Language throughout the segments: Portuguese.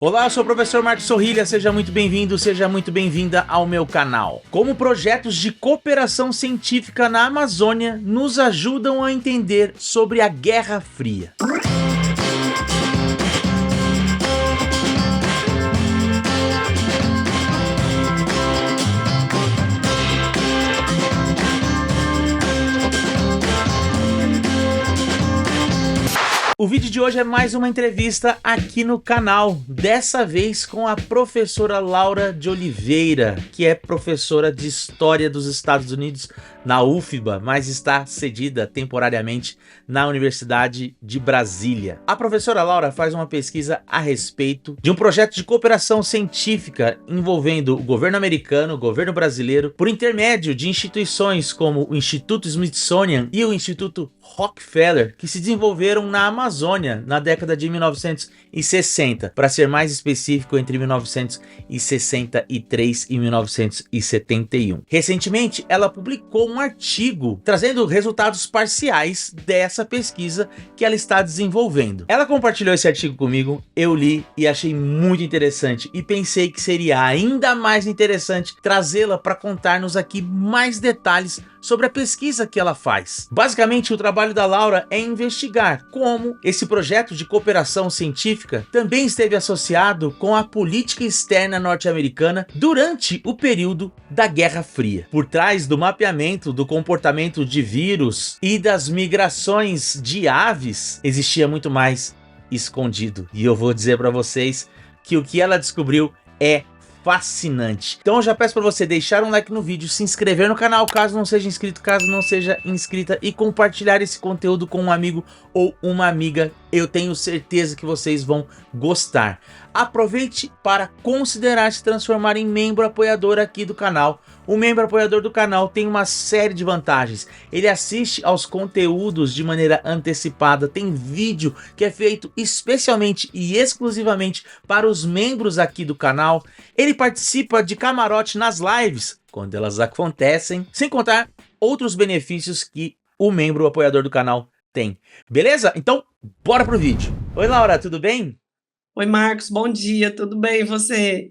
Olá, eu sou o professor Marcos Sorrilha, seja muito bem-vindo, seja muito bem-vinda ao meu canal. Como projetos de cooperação científica na Amazônia nos ajudam a entender sobre a Guerra Fria. O vídeo de hoje é mais uma entrevista aqui no canal, dessa vez com a professora Laura de Oliveira, que é professora de História dos Estados Unidos na UFBA, mas está cedida temporariamente na Universidade de Brasília. A professora Laura faz uma pesquisa a respeito de um projeto de cooperação científica envolvendo o governo americano, o governo brasileiro, por intermédio de instituições como o Instituto Smithsonian e o Instituto Rockefeller, que se desenvolveram na Amazônia na década de 1960, para ser mais específico, entre 1963 e 1971. Recentemente, ela publicou um artigo trazendo resultados parciais dessa pesquisa que ela está desenvolvendo. Ela compartilhou esse artigo comigo, eu li e achei muito interessante e pensei que seria ainda mais interessante trazê-la para contar-nos aqui mais detalhes sobre a pesquisa que ela faz. Basicamente, o trabalho da Laura é investigar como esse projeto de cooperação científica também esteve associado com a política externa norte-americana durante o período da Guerra Fria. Por trás do mapeamento do comportamento de vírus e das migrações de aves, existia muito mais escondido. E eu vou dizer para vocês que o que ela descobriu é fascinante. Então eu já peço para você deixar um like no vídeo, se inscrever no canal caso não seja inscrito, caso não seja inscrita, e compartilhar esse conteúdo com um amigo ou uma amiga. Eu tenho certeza que vocês vão gostar. Aproveite para considerar se transformar em membro apoiador aqui do canal. O membro apoiador do canal tem uma série de vantagens. Ele assiste aos conteúdos de maneira antecipada, tem vídeo que é feito especialmente e exclusivamente para os membros aqui do canal. Ele participa de camarote nas lives, quando elas acontecem, sem contar outros benefícios que o membro apoiador do canal tem. Beleza? Então, bora pro vídeo. Oi, Laura, tudo bem? Oi, Marcos, bom dia, tudo bem e você?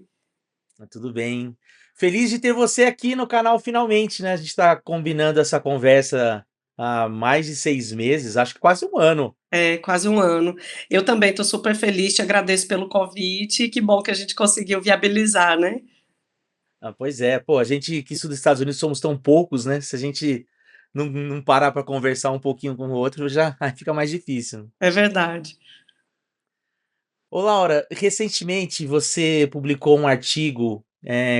Tudo bem. Feliz de ter você aqui no canal finalmente, né? A gente está combinando essa conversa há mais de 6 meses, acho que quase um ano. É, quase um ano. Eu também estou super feliz, te agradeço pelo convite, que bom que a gente conseguiu viabilizar, né? Pois é, pô, a gente que estuda nos Estados Unidos somos tão poucos, né? Se a gente não parar para conversar um pouquinho com o outro, já aí fica mais difícil. É verdade. Ô Laura, recentemente você publicou um artigo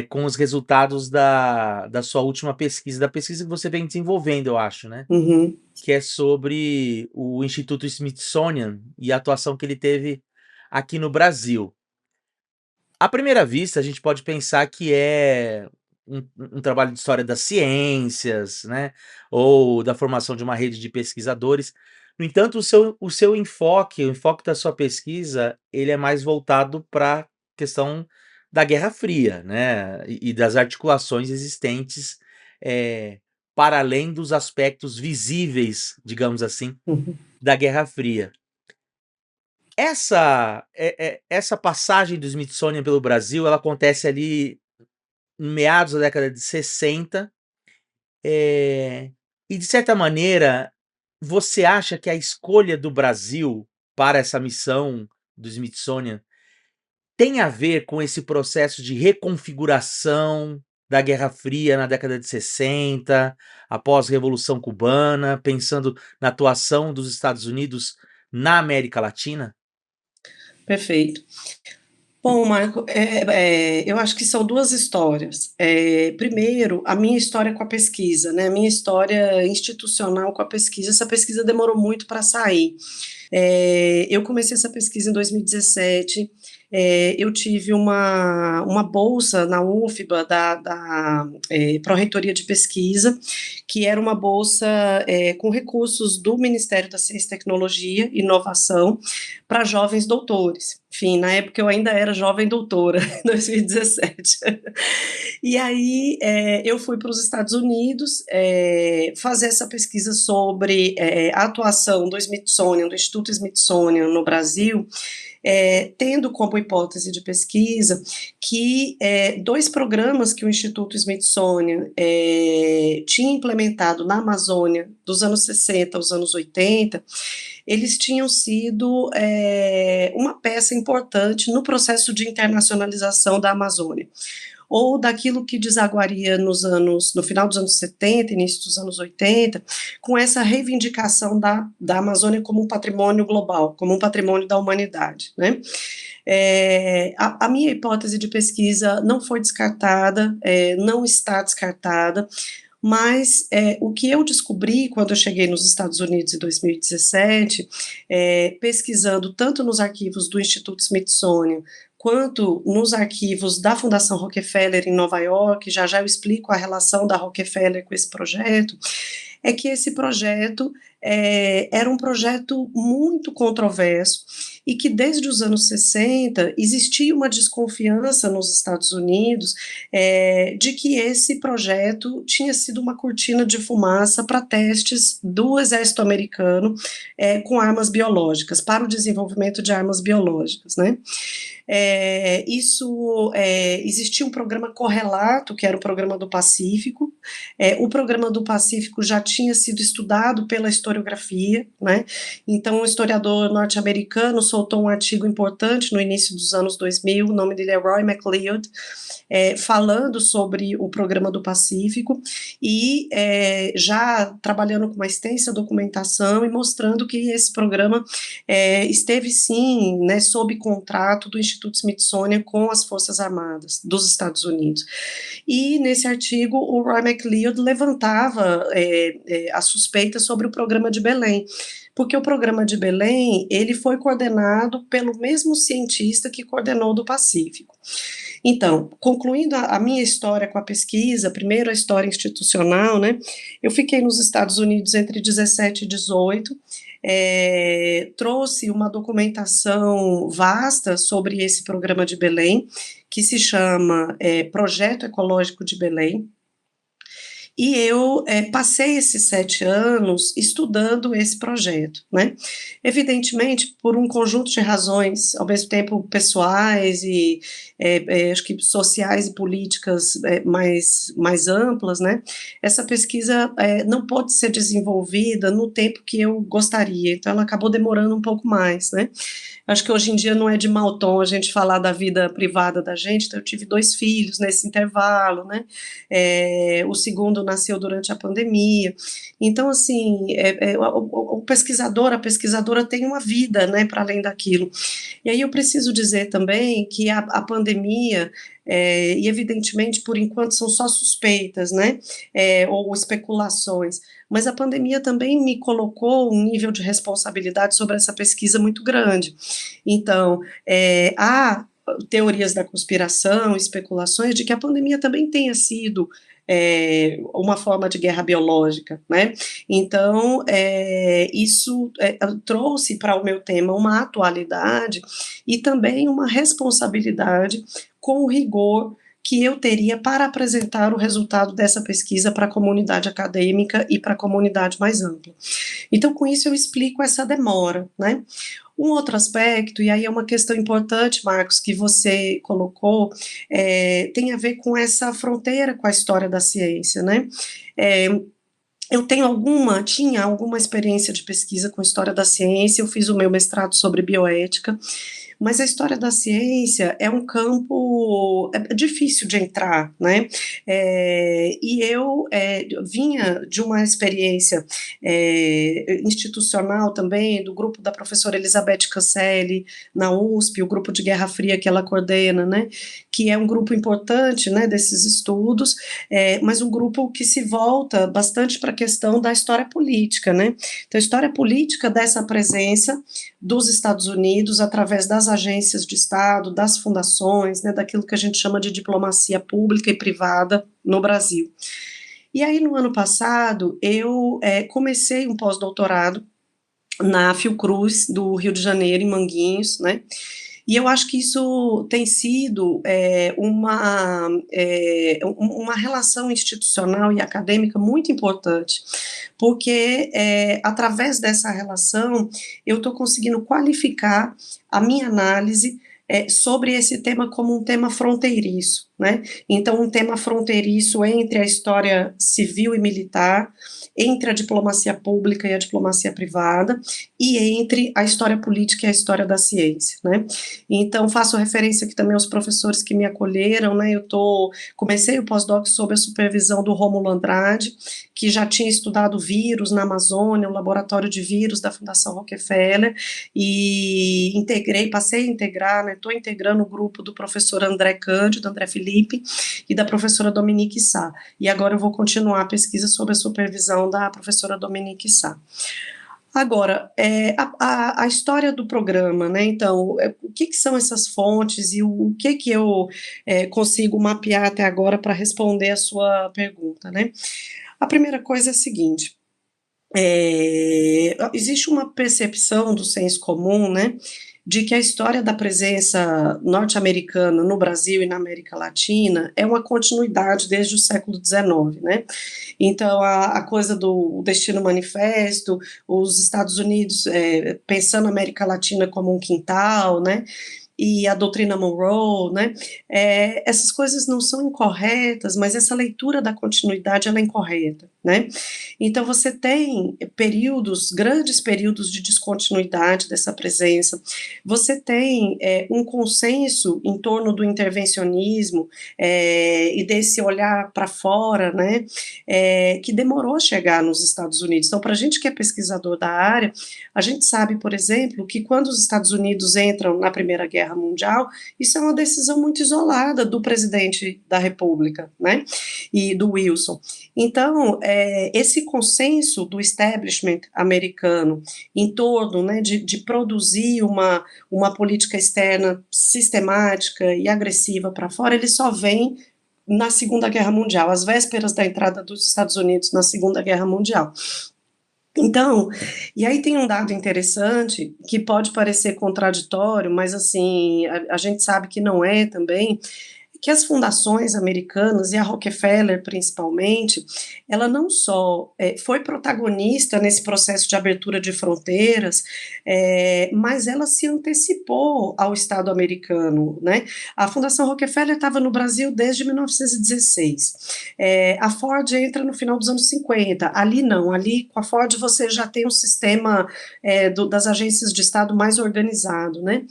com os resultados da sua última pesquisa, da pesquisa que você vem desenvolvendo, eu acho, né? Uhum. Que é sobre o Instituto Smithsonian e a atuação que ele teve aqui no Brasil. À primeira vista, a gente pode pensar que é um trabalho de história das ciências, né, ou da formação de uma rede de pesquisadores. No entanto, o seu enfoque, o enfoque da sua pesquisa, ele é mais voltado pra questão da Guerra Fria, né, e das articulações existentes, para além dos aspectos visíveis, digamos assim, Uhum. da Guerra Fria. Essa passagem do Smithsonian pelo Brasil, ela acontece ali em meados da década de 60, e de certa maneira, você acha que a escolha do Brasil para essa missão do Smithsonian tem a ver com esse processo de reconfiguração da Guerra Fria na década de 60, após a Revolução Cubana, pensando na atuação dos Estados Unidos na América Latina? Perfeito. Bom, Marco, eu acho que são duas histórias. Primeiro, a minha história com a pesquisa, né? A minha história institucional com a pesquisa. Essa pesquisa demorou muito para sair. Eu comecei essa pesquisa em 2017. Eu tive uma bolsa na UFBA da Pró-Reitoria de Pesquisa, que era uma bolsa com recursos do Ministério da Ciência e Tecnologia e Inovação para jovens doutores. Enfim, na época eu ainda era jovem doutora, em 2017. E aí eu fui para os Estados Unidos fazer essa pesquisa sobre a atuação do Smithsonian, do Instituto Smithsonian no Brasil, tendo como hipótese de pesquisa que dois programas que o Instituto Smithsonian tinha implementado na Amazônia dos anos 60 aos anos 80, eles tinham sido uma peça importante no processo de internacionalização da Amazônia, ou daquilo que desaguaria no final dos anos 70, início dos anos 80, com essa reivindicação da Amazônia como um patrimônio global, como um patrimônio da humanidade, né? A minha hipótese de pesquisa não foi descartada, não está descartada, mas o que eu descobri quando eu cheguei nos Estados Unidos em 2017, pesquisando tanto nos arquivos do Instituto Smithsonian, quanto nos arquivos da Fundação Rockefeller em Nova York, já eu explico a relação da Rockefeller com esse projeto, é que esse projeto era um projeto muito controverso e que desde os anos 60 existia uma desconfiança nos Estados Unidos de que esse projeto tinha sido uma cortina de fumaça para testes do exército americano com armas biológicas, para o desenvolvimento de armas biológicas, né? Existia um programa correlato, que era o Programa do Pacífico. O Programa do Pacífico já tinha sido estudado pela historiografia, né? Então, um historiador norte-americano soltou um artigo importante no início dos anos 2000, o nome dele é Roy McLeod, falando sobre o Programa do Pacífico e já trabalhando com uma extensa documentação e mostrando que esse programa esteve sim, né, sob contrato do Instituto Smithsonian com as Forças Armadas dos Estados Unidos. E nesse artigo o Roy McLeod levantava a suspeita sobre o Programa de Belém, porque o Programa de Belém ele foi coordenado pelo mesmo cientista que coordenou o do Pacífico. Então, concluindo a minha história com a pesquisa, primeiro a história institucional, né, eu fiquei nos Estados Unidos entre 17 e 18, trouxe uma documentação vasta sobre esse Programa de Belém, que se chama Projeto Ecológico de Belém, e eu passei esses 7 anos estudando esse projeto, né? Evidentemente, por um conjunto de razões, ao mesmo tempo pessoais e acho que sociais e políticas mais amplas, né? Essa pesquisa não pôde ser desenvolvida no tempo que eu gostaria, então ela acabou demorando um pouco mais, né? Acho que hoje em dia não é de mau tom a gente falar da vida privada da gente, então eu tive 2 filhos nesse intervalo, né? O segundo nasceu durante a pandemia. Então, assim, o pesquisador, a pesquisadora tem uma vida, né, para além daquilo. E aí eu preciso dizer também que a pandemia, e evidentemente, por enquanto, são só suspeitas, né, ou especulações, mas a pandemia também me colocou um nível de responsabilidade sobre essa pesquisa muito grande. Então, há teorias da conspiração, especulações de que a pandemia também tenha sido uma forma de guerra biológica, né? Então, isso trouxe para o meu tema uma atualidade e também uma responsabilidade com o rigor que eu teria para apresentar o resultado dessa pesquisa para a comunidade acadêmica e para a comunidade mais ampla. Então, com isso eu explico essa demora, né? Um outro aspecto, e aí é uma questão importante, Marcos, que você colocou, tem a ver com essa fronteira com a história da ciência, né? Eu tinha alguma experiência de pesquisa com história da ciência, eu fiz o meu mestrado sobre bioética, mas a história da ciência é um campo difícil de entrar, né? E eu vinha de uma experiência institucional também, do grupo da professora Elizabeth Cancelli, na USP, o grupo de Guerra Fria que ela coordena, né? Que é um grupo importante, né, desses estudos, mas um grupo que se volta bastante para a questão da história política, né? Então, a história política dessa presença dos Estados Unidos através das agências de Estado, das fundações, né, daquilo que a gente chama de diplomacia pública e privada no Brasil. E aí, no ano passado, eu comecei um pós-doutorado na Fiocruz, do Rio de Janeiro, em Manguinhos, né, E eu acho que isso tem sido uma relação institucional e acadêmica muito importante, porque através dessa relação eu estou conseguindo qualificar a minha análise sobre esse tema como um tema fronteiriço, né? Então, um tema fronteiriço entre a história civil e militar, entre a diplomacia pública e a diplomacia privada, e entre a história política e a história da ciência, né? Então, faço referência aqui também aos professores que me acolheram, né? Comecei o pós-doc sob a supervisão do Rômulo Andrade, que já tinha estudado vírus na Amazônia, o laboratório de vírus da Fundação Rockefeller, e passei a integrar, né? Estou integrando o grupo do professor André Cândido, André Felipe, e da professora Dominique Sá. E agora eu vou continuar a pesquisa sob a supervisão da professora Dominique Sá. Agora, a história do programa, né? Então, o que são essas fontes e o que eu consigo mapear até agora para responder a sua pergunta, né? A primeira coisa é a seguinte: existe uma percepção do senso comum, né, de que a história da presença norte-americana no Brasil e na América Latina é uma continuidade desde o século XIX, né? Então, a coisa do Destino Manifesto, os Estados Unidos pensando a América Latina como um quintal, né? E a doutrina Monroe, né? Essas coisas não são incorretas, mas essa leitura da continuidade ela é incorreta, né? Então você tem grandes períodos de descontinuidade dessa presença. Você tem um consenso em torno do intervencionismo e desse olhar para fora, né? Que demorou a chegar nos Estados Unidos. Então, para a gente que é pesquisador da área, a gente sabe, por exemplo, que quando os Estados Unidos entram na Primeira Guerra Mundial, isso é uma decisão muito isolada do presidente da República, né, e do Wilson. Então, esse consenso do establishment americano em torno, né, de produzir uma política externa sistemática e agressiva para fora, ele só vem na Segunda Guerra Mundial, às vésperas da entrada dos Estados Unidos na Segunda Guerra Mundial. Então, e aí tem um dado interessante que pode parecer contraditório, mas assim, a gente sabe que não é também, que as fundações americanas, e a Rockefeller principalmente, ela não só foi protagonista nesse processo de abertura de fronteiras, mas ela se antecipou ao Estado americano, né? A Fundação Rockefeller estava no Brasil desde 1916. A Ford entra no final dos anos 50. Ali não, ali com a Ford você já tem um sistema das agências de Estado mais organizado, né?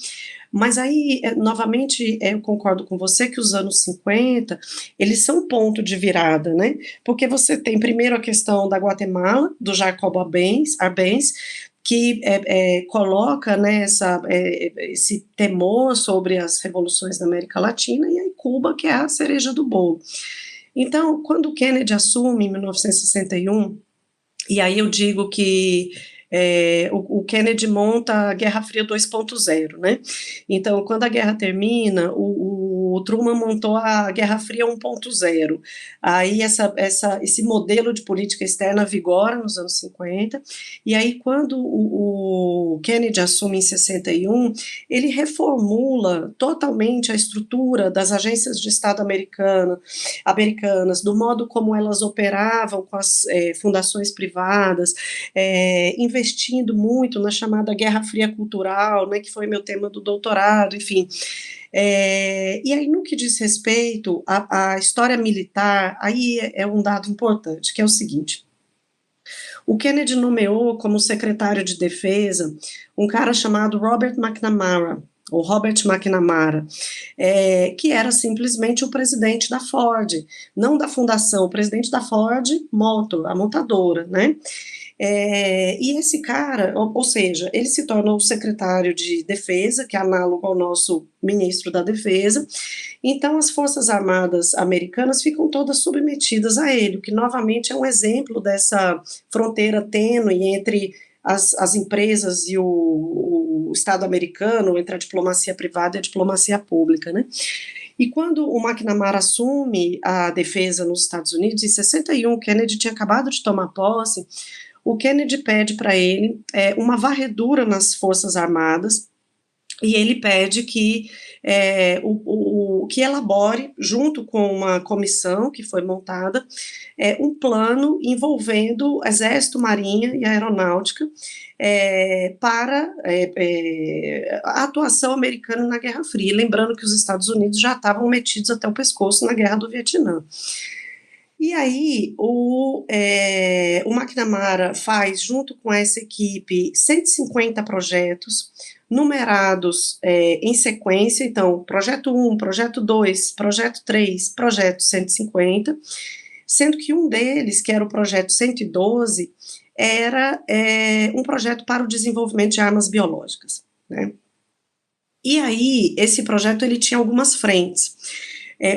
Mas aí, novamente, eu concordo com você que os anos 50, eles são um ponto de virada, né? Porque você tem primeiro a questão da Guatemala, do Jacob Arbenz, que coloca, né, esse temor sobre as revoluções da América Latina, e aí Cuba, que é a cereja do bolo. Então, quando Kennedy assume em 1961, e aí eu digo que o Kennedy monta a Guerra Fria 2.0, né? Então, quando a guerra termina, o Truman montou a Guerra Fria 1.0. Aí esse modelo de política externa vigora nos anos 50, e aí quando o Kennedy assume em 61, ele reformula totalmente a estrutura das agências de Estado americanas, do modo como elas operavam com as fundações privadas, investindo muito na chamada Guerra Fria Cultural, né, que foi meu tema do doutorado, enfim. E aí, no que diz respeito à história militar, aí é um dado importante, que é o seguinte: o Kennedy nomeou como secretário de defesa um cara chamado Robert McNamara, ou Robert McNamara, que era simplesmente o presidente da Ford, não da fundação, o presidente da Ford Motor, a montadora, né? E esse cara, ou seja, ele se torna o secretário de defesa, que é análogo ao nosso ministro da defesa. Então as forças armadas americanas ficam todas submetidas a ele, o que novamente é um exemplo dessa fronteira tênue entre as empresas e o Estado americano, entre a diplomacia privada e a diplomacia pública, né? E quando o McNamara assume a defesa nos Estados Unidos, em 61, Kennedy tinha acabado de tomar posse. O Kennedy pede para ele uma varredura nas Forças Armadas, e ele pede que que elabore, junto com uma comissão que foi montada, um plano envolvendo Exército, Marinha e Aeronáutica para a atuação americana na Guerra Fria. Lembrando que os Estados Unidos já estavam metidos até o pescoço na Guerra do Vietnã. E aí, o McNamara faz, junto com essa equipe, 150 projetos, numerados em sequência. Então, projeto 1, projeto 2, projeto 3, projeto 150, sendo que um deles, que era o projeto 112, era um projeto para o desenvolvimento de armas biológicas, né? E aí, esse projeto, ele tinha algumas frentes.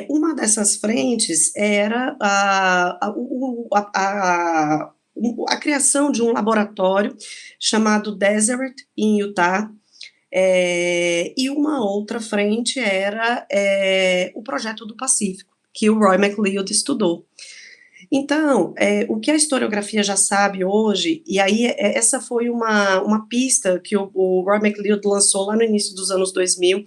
Uma dessas frentes era a criação de um laboratório chamado Deseret, em Utah, e uma outra frente era o projeto do Pacífico, que o Roy McLeod estudou. Então, o que a historiografia já sabe hoje, e aí essa foi uma pista que o Roy McLeod lançou lá no início dos anos 2000,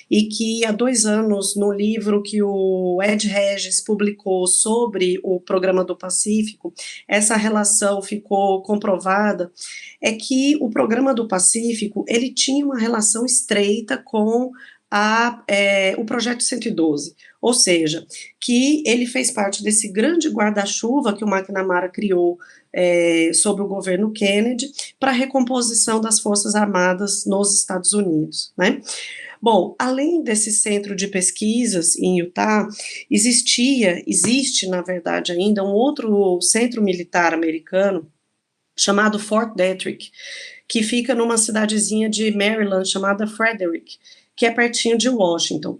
e que há 2 anos, no livro que o Ed Regis publicou sobre o Programa do Pacífico, essa relação ficou comprovada, é que o Programa do Pacífico, ele tinha uma relação estreita com o Projeto 112, ou seja, que ele fez parte desse grande guarda-chuva que o McNamara criou sob o governo Kennedy para a recomposição das Forças Armadas nos Estados Unidos, né? Bom, além desse centro de pesquisas em Utah, existe, na verdade, ainda um outro centro militar americano chamado Fort Detrick, que fica numa cidadezinha de Maryland chamada Frederick, que é pertinho de Washington.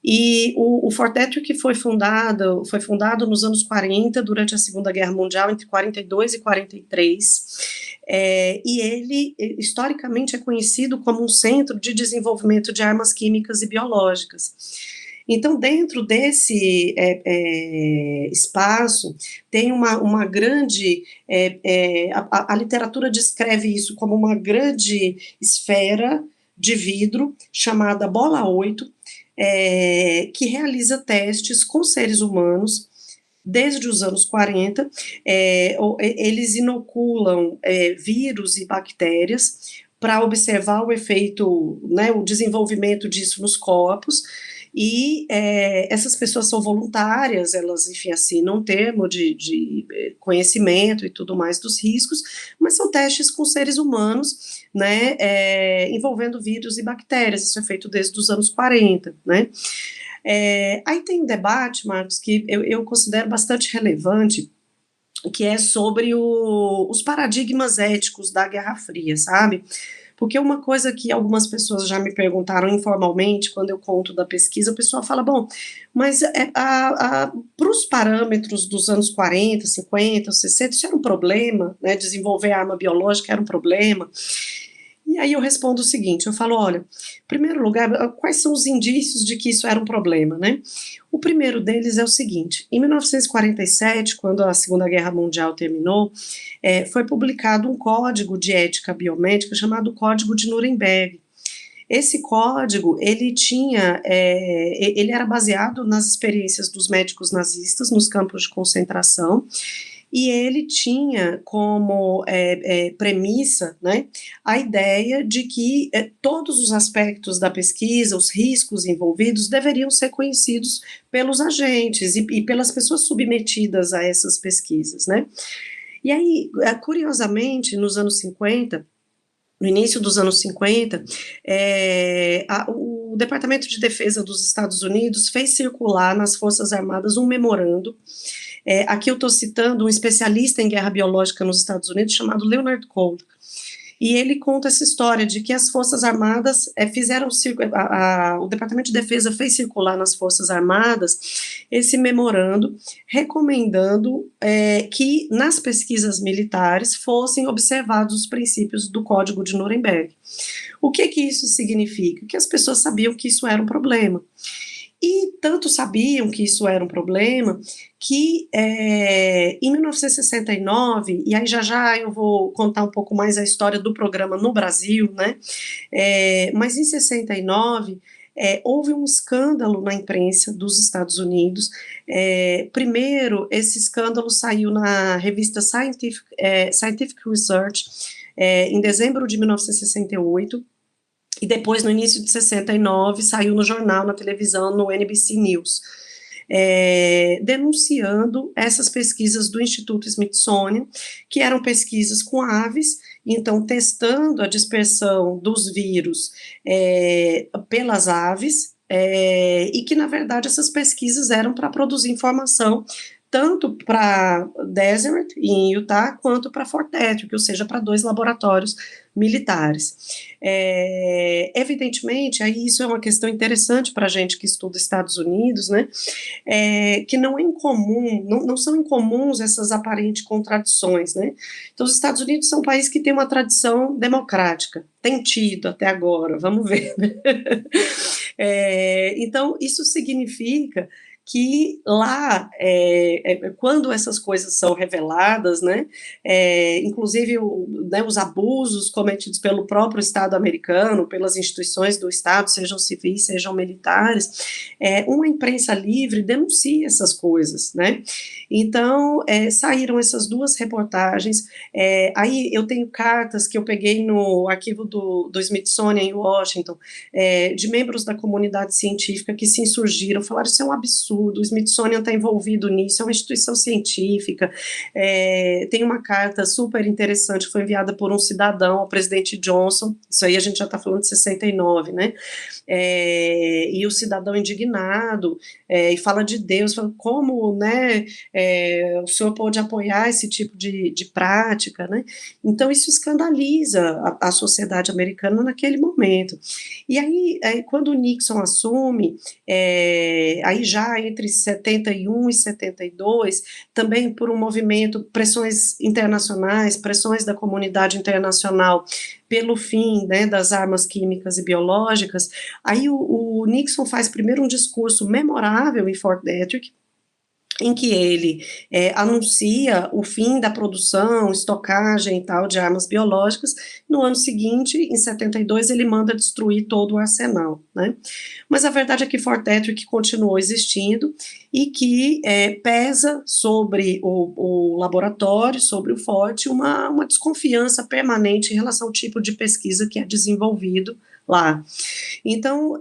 E o Fort Detrick foi fundado nos anos 40, durante a Segunda Guerra Mundial, entre 42 e 43, e ele, historicamente, é conhecido como um centro de desenvolvimento de armas químicas e biológicas. Então, dentro desse espaço, tem uma grande, a literatura descreve isso como uma grande esfera de vidro, chamada Bola 8, que realiza testes com seres humanos desde os anos 40, eles inoculam vírus e bactérias para observar o efeito, né, o desenvolvimento disso nos corpos, e essas pessoas são voluntárias, elas, enfim, assinam um termo de conhecimento e tudo mais dos riscos, mas são testes com seres humanos, né, envolvendo vírus e bactérias. Isso é feito desde os anos 40, né. Aí tem um debate, Marcos, que eu considero bastante relevante, que é sobre os paradigmas éticos da Guerra Fria, sabe? Porque uma coisa que algumas pessoas já me perguntaram informalmente, quando eu conto da pesquisa, o pessoal fala, bom, mas para os parâmetros dos anos 40, 50, 60, isso era um problema, né, desenvolver arma biológica era um problema. E aí eu respondo o seguinte, eu falo, olha, em primeiro lugar, quais são os indícios de que isso era um problema, né? O primeiro deles é o seguinte, em 1947, quando a Segunda Guerra Mundial terminou, foi publicado um código de ética biomédica chamado Código de Nuremberg. Esse código, ele era baseado nas experiências dos médicos nazistas nos campos de concentração, e ele tinha como premissa, né, a ideia de que todos os aspectos da pesquisa, os riscos envolvidos, deveriam ser conhecidos pelos agentes e pelas pessoas submetidas a essas pesquisas, né. E aí, curiosamente, nos anos 50, no início dos anos 50, o Departamento de Defesa dos Estados Unidos fez circular nas Forças Armadas um memorando. Aqui eu estou citando um especialista em guerra biológica nos Estados Unidos chamado Leonard Cole, e ele conta essa história de que as Forças Armadas o Departamento de Defesa fez circular nas Forças Armadas esse memorando recomendando que nas pesquisas militares fossem observados os princípios do Código de Nuremberg. O que isso significa? Que as pessoas sabiam que isso era um problema. E tanto sabiam que isso era um problema, que em 1969, e aí já eu vou contar um pouco mais a história do programa no Brasil, né? Mas em 69 houve um escândalo na imprensa dos Estados Unidos. Primeiro, esse escândalo saiu na revista Scientific Research em dezembro de 1968. E depois, no início de 69, saiu no jornal, na televisão, no NBC News, denunciando essas pesquisas do Instituto Smithsonian, que eram pesquisas com aves, então testando a dispersão dos vírus pelas aves, e que, na verdade, essas pesquisas eram para produzir informação tanto para Deseret, em Utah, quanto para Fort Detrick, ou seja, para 2 laboratórios militares. Evidentemente, aí isso é uma questão interessante para a gente que estuda Estados Unidos, né, que não é incomum, não são incomuns essas aparentes contradições, né. Então, os Estados Unidos são um país que tem uma tradição democrática, tem tido até agora, vamos ver, né? Então, isso significa que lá, quando essas coisas são reveladas, né, inclusive os abusos cometidos pelo próprio Estado americano, pelas instituições do Estado, sejam civis, sejam militares, uma imprensa livre denuncia essas coisas, né. Então, saíram essas 2 reportagens, aí eu tenho cartas que eu peguei no arquivo do Smithsonian em Washington, de membros da comunidade científica que se insurgiram, falaram: isso é um absurdo, o Smithsonian está envolvido nisso, é uma instituição científica. Tem uma carta super interessante que foi enviada por um cidadão ao presidente Johnson, isso aí a gente já está falando de 69, né, e o cidadão indignado, e fala de Deus, fala como, né, o senhor pode apoiar esse tipo de prática, né. Então isso escandaliza a sociedade americana naquele momento. E aí, quando o Nixon assume, aí já entre 71 e 72, também por um movimento, pressões internacionais, pressões da comunidade internacional pelo fim, né, das armas químicas e biológicas, aí o Nixon faz primeiro um discurso memorável em Fort Detrick, em que ele anuncia o fim da produção, estocagem e tal de armas biológicas. No ano seguinte, em 72, ele manda destruir todo o arsenal, né. Mas a verdade é que Fort Detrick continuou existindo e que pesa sobre o laboratório, sobre o forte, uma desconfiança permanente em relação ao tipo de pesquisa que é desenvolvido lá. Então,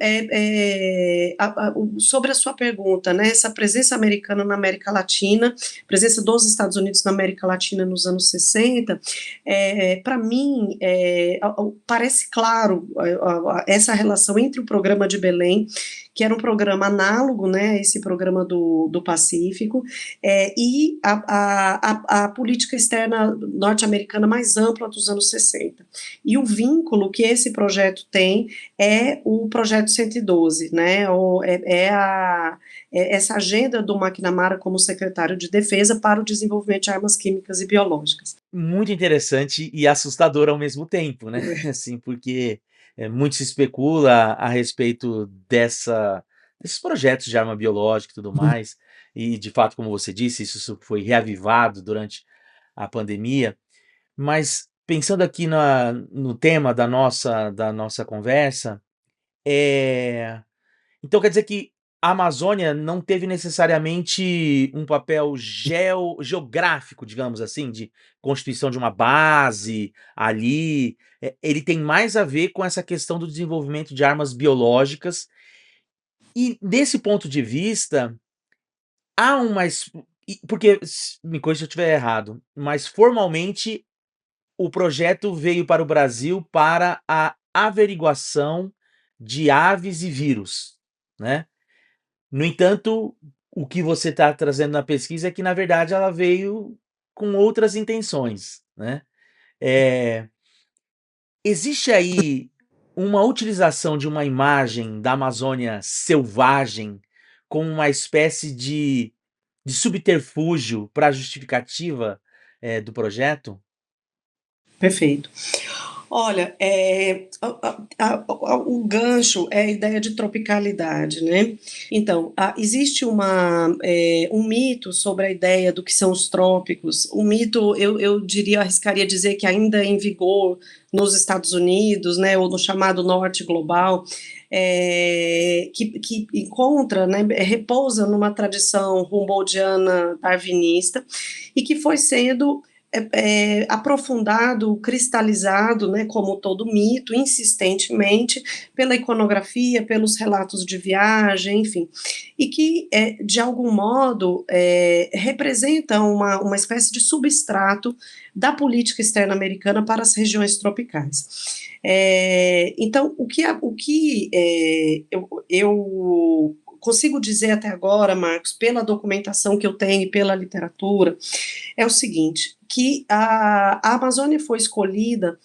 sobre a sua pergunta, né, essa presença americana na América Latina, presença dos Estados Unidos na América Latina nos anos 60, para mim, parece claro essa relação entre o programa de Belém, que era um programa análogo, né, esse programa do Pacífico, e a política externa norte-americana mais ampla dos anos 60. E o vínculo que esse projeto tem é o projeto 112, né, essa agenda do McNamara como secretário de Defesa para o desenvolvimento de armas químicas e biológicas. Muito interessante e assustador ao mesmo tempo, né, assim, porque, muito se especula a respeito desses projetos de arma biológica e tudo mais, e de fato, como você disse, isso foi reavivado durante a pandemia. Mas pensando aqui no tema da nossa conversa, então quer dizer que a Amazônia não teve necessariamente um papel geográfico, digamos assim, de constituição de uma base ali, ele tem mais a ver com essa questão do desenvolvimento de armas biológicas, e desse ponto de vista, há uma porque me corrija se eu estiver errado, mas formalmente o projeto veio para o Brasil para a averiguação de aves e vírus, né. No entanto, o que você está trazendo na pesquisa é que, na verdade, ela veio com outras intenções, né. Eh, Existe aí uma utilização de uma imagem da Amazônia selvagem como uma espécie de subterfúgio para a justificativa, do projeto? Perfeito. Olha, o gancho é a ideia de tropicalidade, né? Então, existe um mito sobre a ideia do que são os trópicos. Um mito, eu diria, arriscaria dizer que ainda é em vigor nos Estados Unidos, né, ou no chamado Norte Global, que encontra, né, repousa numa tradição humboldtiana darwinista e que foi sendo aprofundado, cristalizado, né, como todo mito, insistentemente, pela iconografia, pelos relatos de viagem, enfim, e que, de algum modo, representa uma espécie de substrato da política externa americana para as regiões tropicais. Então, eu consigo dizer até agora, Marcos, pela documentação que eu tenho e pela literatura, é o seguinte, que a Amazônia foi escolhida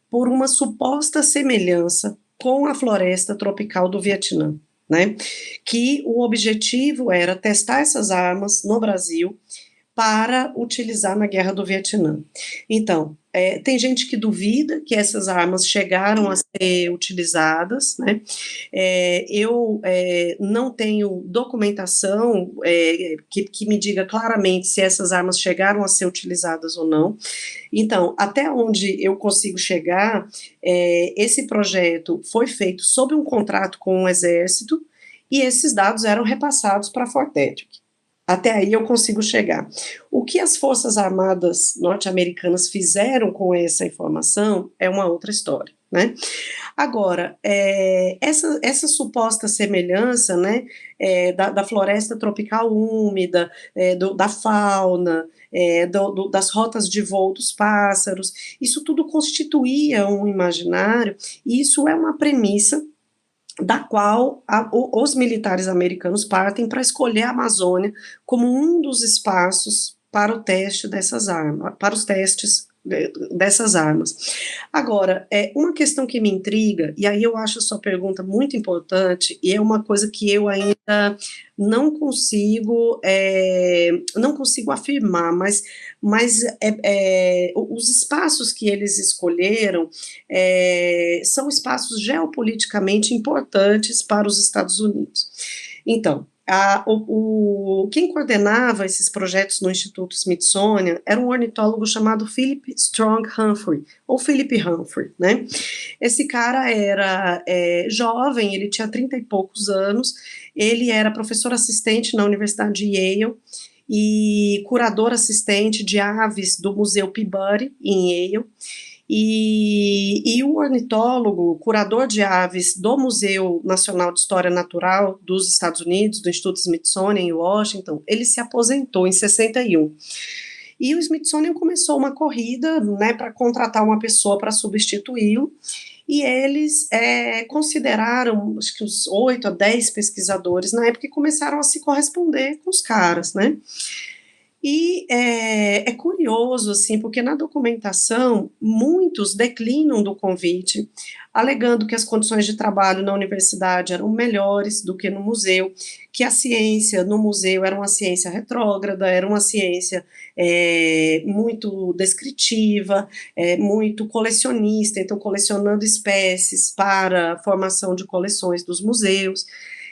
por uma suposta semelhança com a floresta tropical do Vietnã, né? Que o objetivo era testar essas armas no Brasil para utilizar na Guerra do Vietnã. Então, tem gente que duvida que essas armas chegaram a ser utilizadas, né? Eu não tenho documentação que me diga claramente se essas armas chegaram a ser utilizadas ou não. Então, até onde eu consigo chegar, esse projeto foi feito sob um contrato com o Exército e esses dados eram repassados para a Fortescue. Até aí eu consigo chegar. O que as Forças Armadas norte-americanas fizeram com essa informação é uma outra história, né? Agora, essa suposta semelhança, né, da floresta tropical úmida, da fauna, das rotas de voo dos pássaros, isso tudo constituía um imaginário, e isso é uma premissa da qual os militares americanos partem para escolher a Amazônia como um dos espaços para o teste dessas armas, para os testes dessas armas. Agora, uma questão que me intriga, e aí eu acho a sua pergunta muito importante, e é uma coisa que eu ainda não consigo afirmar, mas os espaços que eles escolheram são espaços geopoliticamente importantes para os Estados Unidos. Então, quem coordenava esses projetos no Instituto Smithsonian era um ornitólogo chamado Philip Strong Humphrey, ou Philip Humphrey, né? Esse cara era jovem, ele tinha 30 e poucos anos, ele era professor assistente na Universidade de Yale e curador assistente de aves do Museu Peabody, em Yale, e o ornitólogo, curador de aves do Museu Nacional de História Natural dos Estados Unidos, do Instituto Smithsonian em Washington, ele se aposentou em 61. E o Smithsonian começou uma corrida, né, para contratar uma pessoa para substituí-lo, e eles consideraram, acho que uns 8 a 10 pesquisadores na época, que começaram a se corresponder com os caras, né? E é curioso, assim, porque na documentação, muitos declinam do convite, alegando que as condições de trabalho na universidade eram melhores do que no museu, que a ciência no museu era uma ciência retrógrada, era uma ciência muito descritiva, muito colecionista, então colecionando espécies para a formação de coleções dos museus.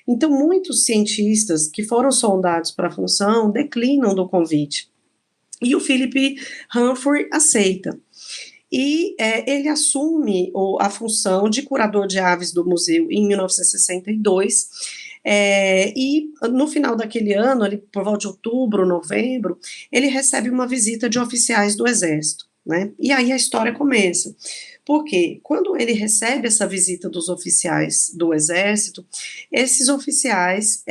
Então, muitos cientistas que foram sondados para a função declinam do convite. E o Philip Humphrey aceita. E ele assume a função de curador de aves do museu em 1962. E no final daquele ano, ali, por volta de outubro, novembro, ele recebe uma visita de oficiais do Exército, né? E aí a história começa. Porque quando ele recebe essa visita dos oficiais do Exército, esses oficiais,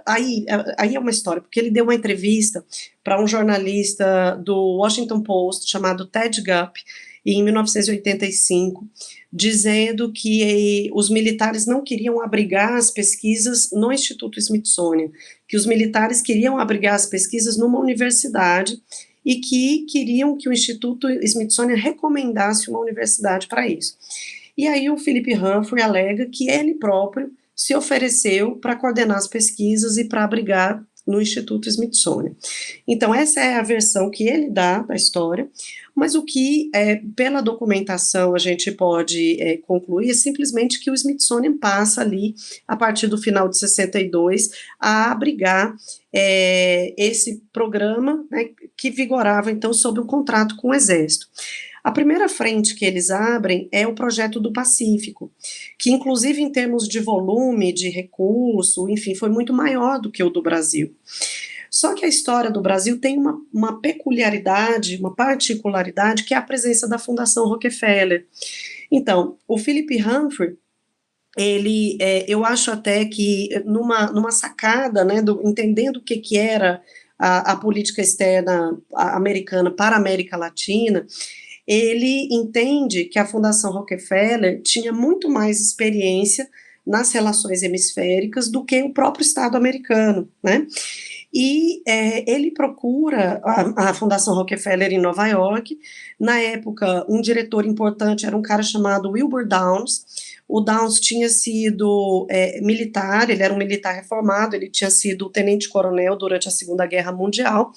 aí é uma história, porque ele deu uma entrevista para um jornalista do Washington Post chamado Ted Gupp, em 1985, dizendo que os militares não queriam abrigar as pesquisas no Instituto Smithsonian, que os militares queriam abrigar as pesquisas numa universidade, e que queriam que o Instituto Smithsonian recomendasse uma universidade para isso. E aí o Philip Humphrey alega que ele próprio se ofereceu para coordenar as pesquisas e para abrigar no Instituto Smithsonian. Então, essa é a versão que ele dá da história, mas o que, pela documentação, a gente pode concluir é simplesmente que o Smithsonian passa ali, a partir do final de 62, a abrigar esse programa, né, que vigorava, então, sob um contrato com o Exército. A primeira frente que eles abrem é o Projeto do Pacífico, que inclusive em termos de volume, de recurso, enfim, foi muito maior do que o do Brasil. Só que a história do Brasil tem uma peculiaridade, uma particularidade, que é a presença da Fundação Rockefeller. Então, o Philip Humphrey, ele, eu acho até que numa sacada, né, entendendo o que era a política externa americana para a América Latina, ele entende que a Fundação Rockefeller tinha muito mais experiência nas relações hemisféricas do que o próprio Estado americano, né? E ele procura a Fundação Rockefeller em Nova York. Na época, um diretor importante era um cara chamado Wilbur Downs. O Downs tinha sido militar, ele era um militar reformado, ele tinha sido tenente-coronel durante a Segunda Guerra Mundial,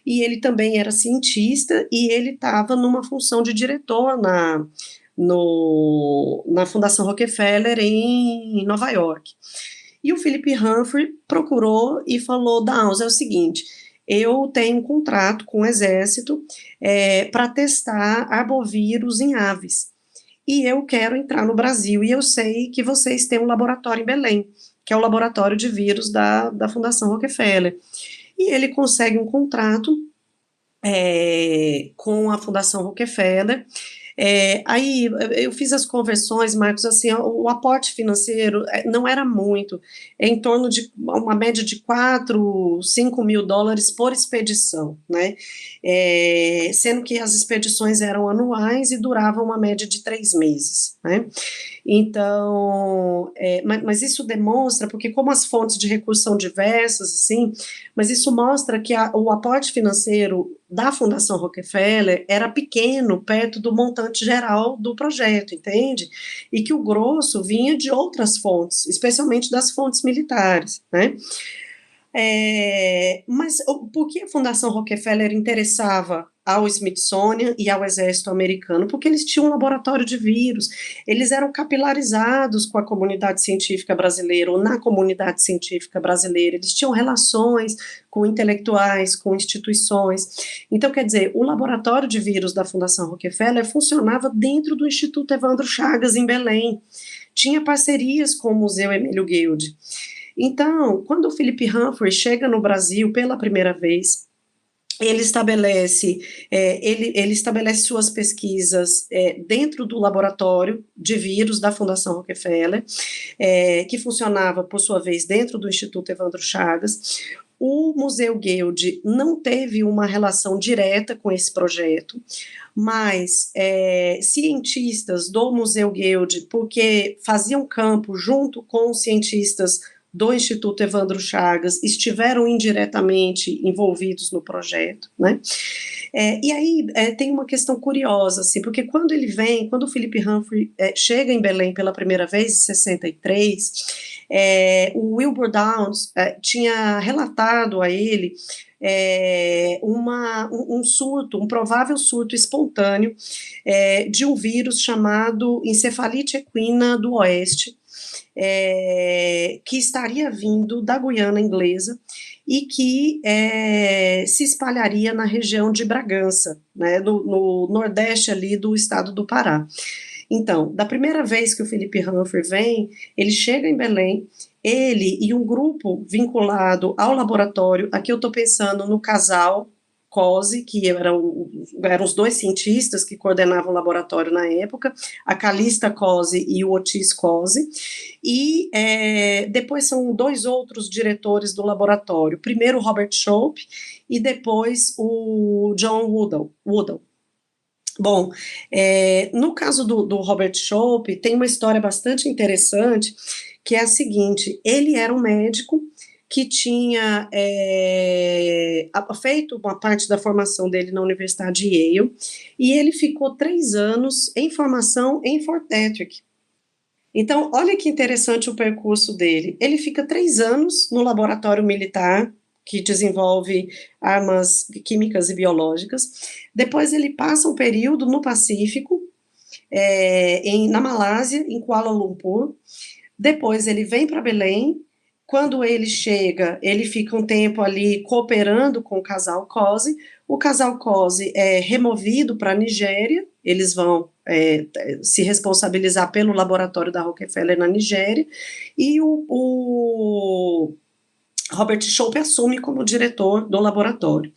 e ele também era cientista, e ele estava numa função de diretor na Fundação Rockefeller em Nova York. E o Philip Humphrey procurou e falou: Downs, é o seguinte, eu tenho um contrato com o Exército para testar arbovírus em aves, e eu quero entrar no Brasil, e eu sei que vocês têm um laboratório em Belém, que é o laboratório de vírus da Fundação Rockefeller. E ele consegue um contrato com a Fundação Rockefeller. Aí eu fiz as conversões, Marcos, assim, o aporte financeiro não era muito, em torno de uma média de 4, 5 mil dólares por expedição, né, sendo que as expedições eram anuais e duravam uma média de 3 meses, né. Então, mas isso demonstra, porque como as fontes de recursos são diversas, assim, mas isso mostra que o aporte financeiro da Fundação Rockefeller era pequeno, perto do montante geral do projeto, entende? E que o grosso vinha de outras fontes, especialmente das fontes militares, né? Mas por que a Fundação Rockefeller interessava ao Smithsonian e ao Exército Americano? Porque eles tinham um laboratório de vírus, eles eram capilarizados com a comunidade científica brasileira, ou na comunidade científica brasileira, eles tinham relações com intelectuais, com instituições. Então, quer dizer, o laboratório de vírus da Fundação Rockefeller funcionava dentro do Instituto Evandro Chagas, em Belém, tinha parcerias com o Museu Emílio Guild. Então, quando o Philip Humphrey chega no Brasil pela primeira vez, ele estabelece suas pesquisas dentro do laboratório de vírus da Fundação Rockefeller, que funcionava, por sua vez, dentro do Instituto Evandro Chagas. O Museu Guild não teve uma relação direta com esse projeto, mas cientistas do Museu Guild, porque faziam campo junto com os cientistas do Instituto Evandro Chagas, estiveram indiretamente envolvidos no projeto, né? E aí tem uma questão curiosa, assim, porque quando o Philip Humphrey chega em Belém pela primeira vez, em 63, o Wilbur Downs tinha relatado a ele um provável surto espontâneo de um vírus chamado encefalite equina do oeste, que estaria vindo da Guiana Inglesa e que se espalharia na região de Bragança, né, no nordeste ali do estado do Pará. Então, da primeira vez que o Philip Humphrey vem, ele chega em Belém, ele e um grupo vinculado ao laboratório, aqui eu estou pensando no casal Cosi, que eram os dois cientistas que coordenavam o laboratório na época, a Calista Cosi e o Otis Cosi, e depois são dois outros diretores do laboratório, primeiro o Robert Shope e depois o John Woodall. Bom, no caso do Robert Shope, tem uma história bastante interessante, que é a seguinte: ele era um médico que tinha feito uma parte da formação dele na Universidade de Yale, e ele ficou 3 anos em formação em Fort Detrick. Então, olha que interessante o percurso dele. Ele fica 3 anos no laboratório militar, que desenvolve armas químicas e biológicas. Depois ele passa um período no Pacífico, na Malásia, em Kuala Lumpur. Depois ele vem para Belém. Quando ele chega, ele fica um tempo ali cooperando com o casal Cose. O casal Cose é removido para a Nigéria. Eles vão se responsabilizar pelo laboratório da Rockefeller na Nigéria. E o Robert Schope assume como diretor do laboratório.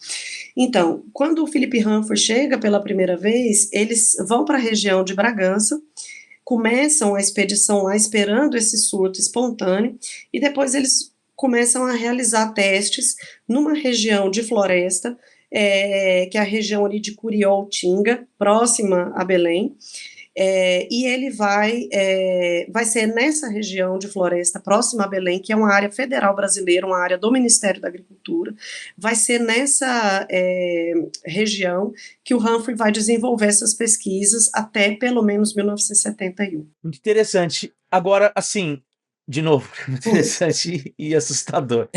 Então, quando o Philip Humphrey chega pela primeira vez, eles vão para a região de Bragança, começam a expedição lá esperando esse surto espontâneo, e depois eles começam a realizar testes numa região de floresta, que é a região ali de Curió-Tinga, próxima a Belém, e ele vai ser nessa região de floresta próxima a Belém, que é uma área federal brasileira, uma área do Ministério da Agricultura, vai ser nessa região que o Humphrey vai desenvolver essas pesquisas até pelo menos 1971. Muito interessante. Agora, assim, de novo, interessante e assustador.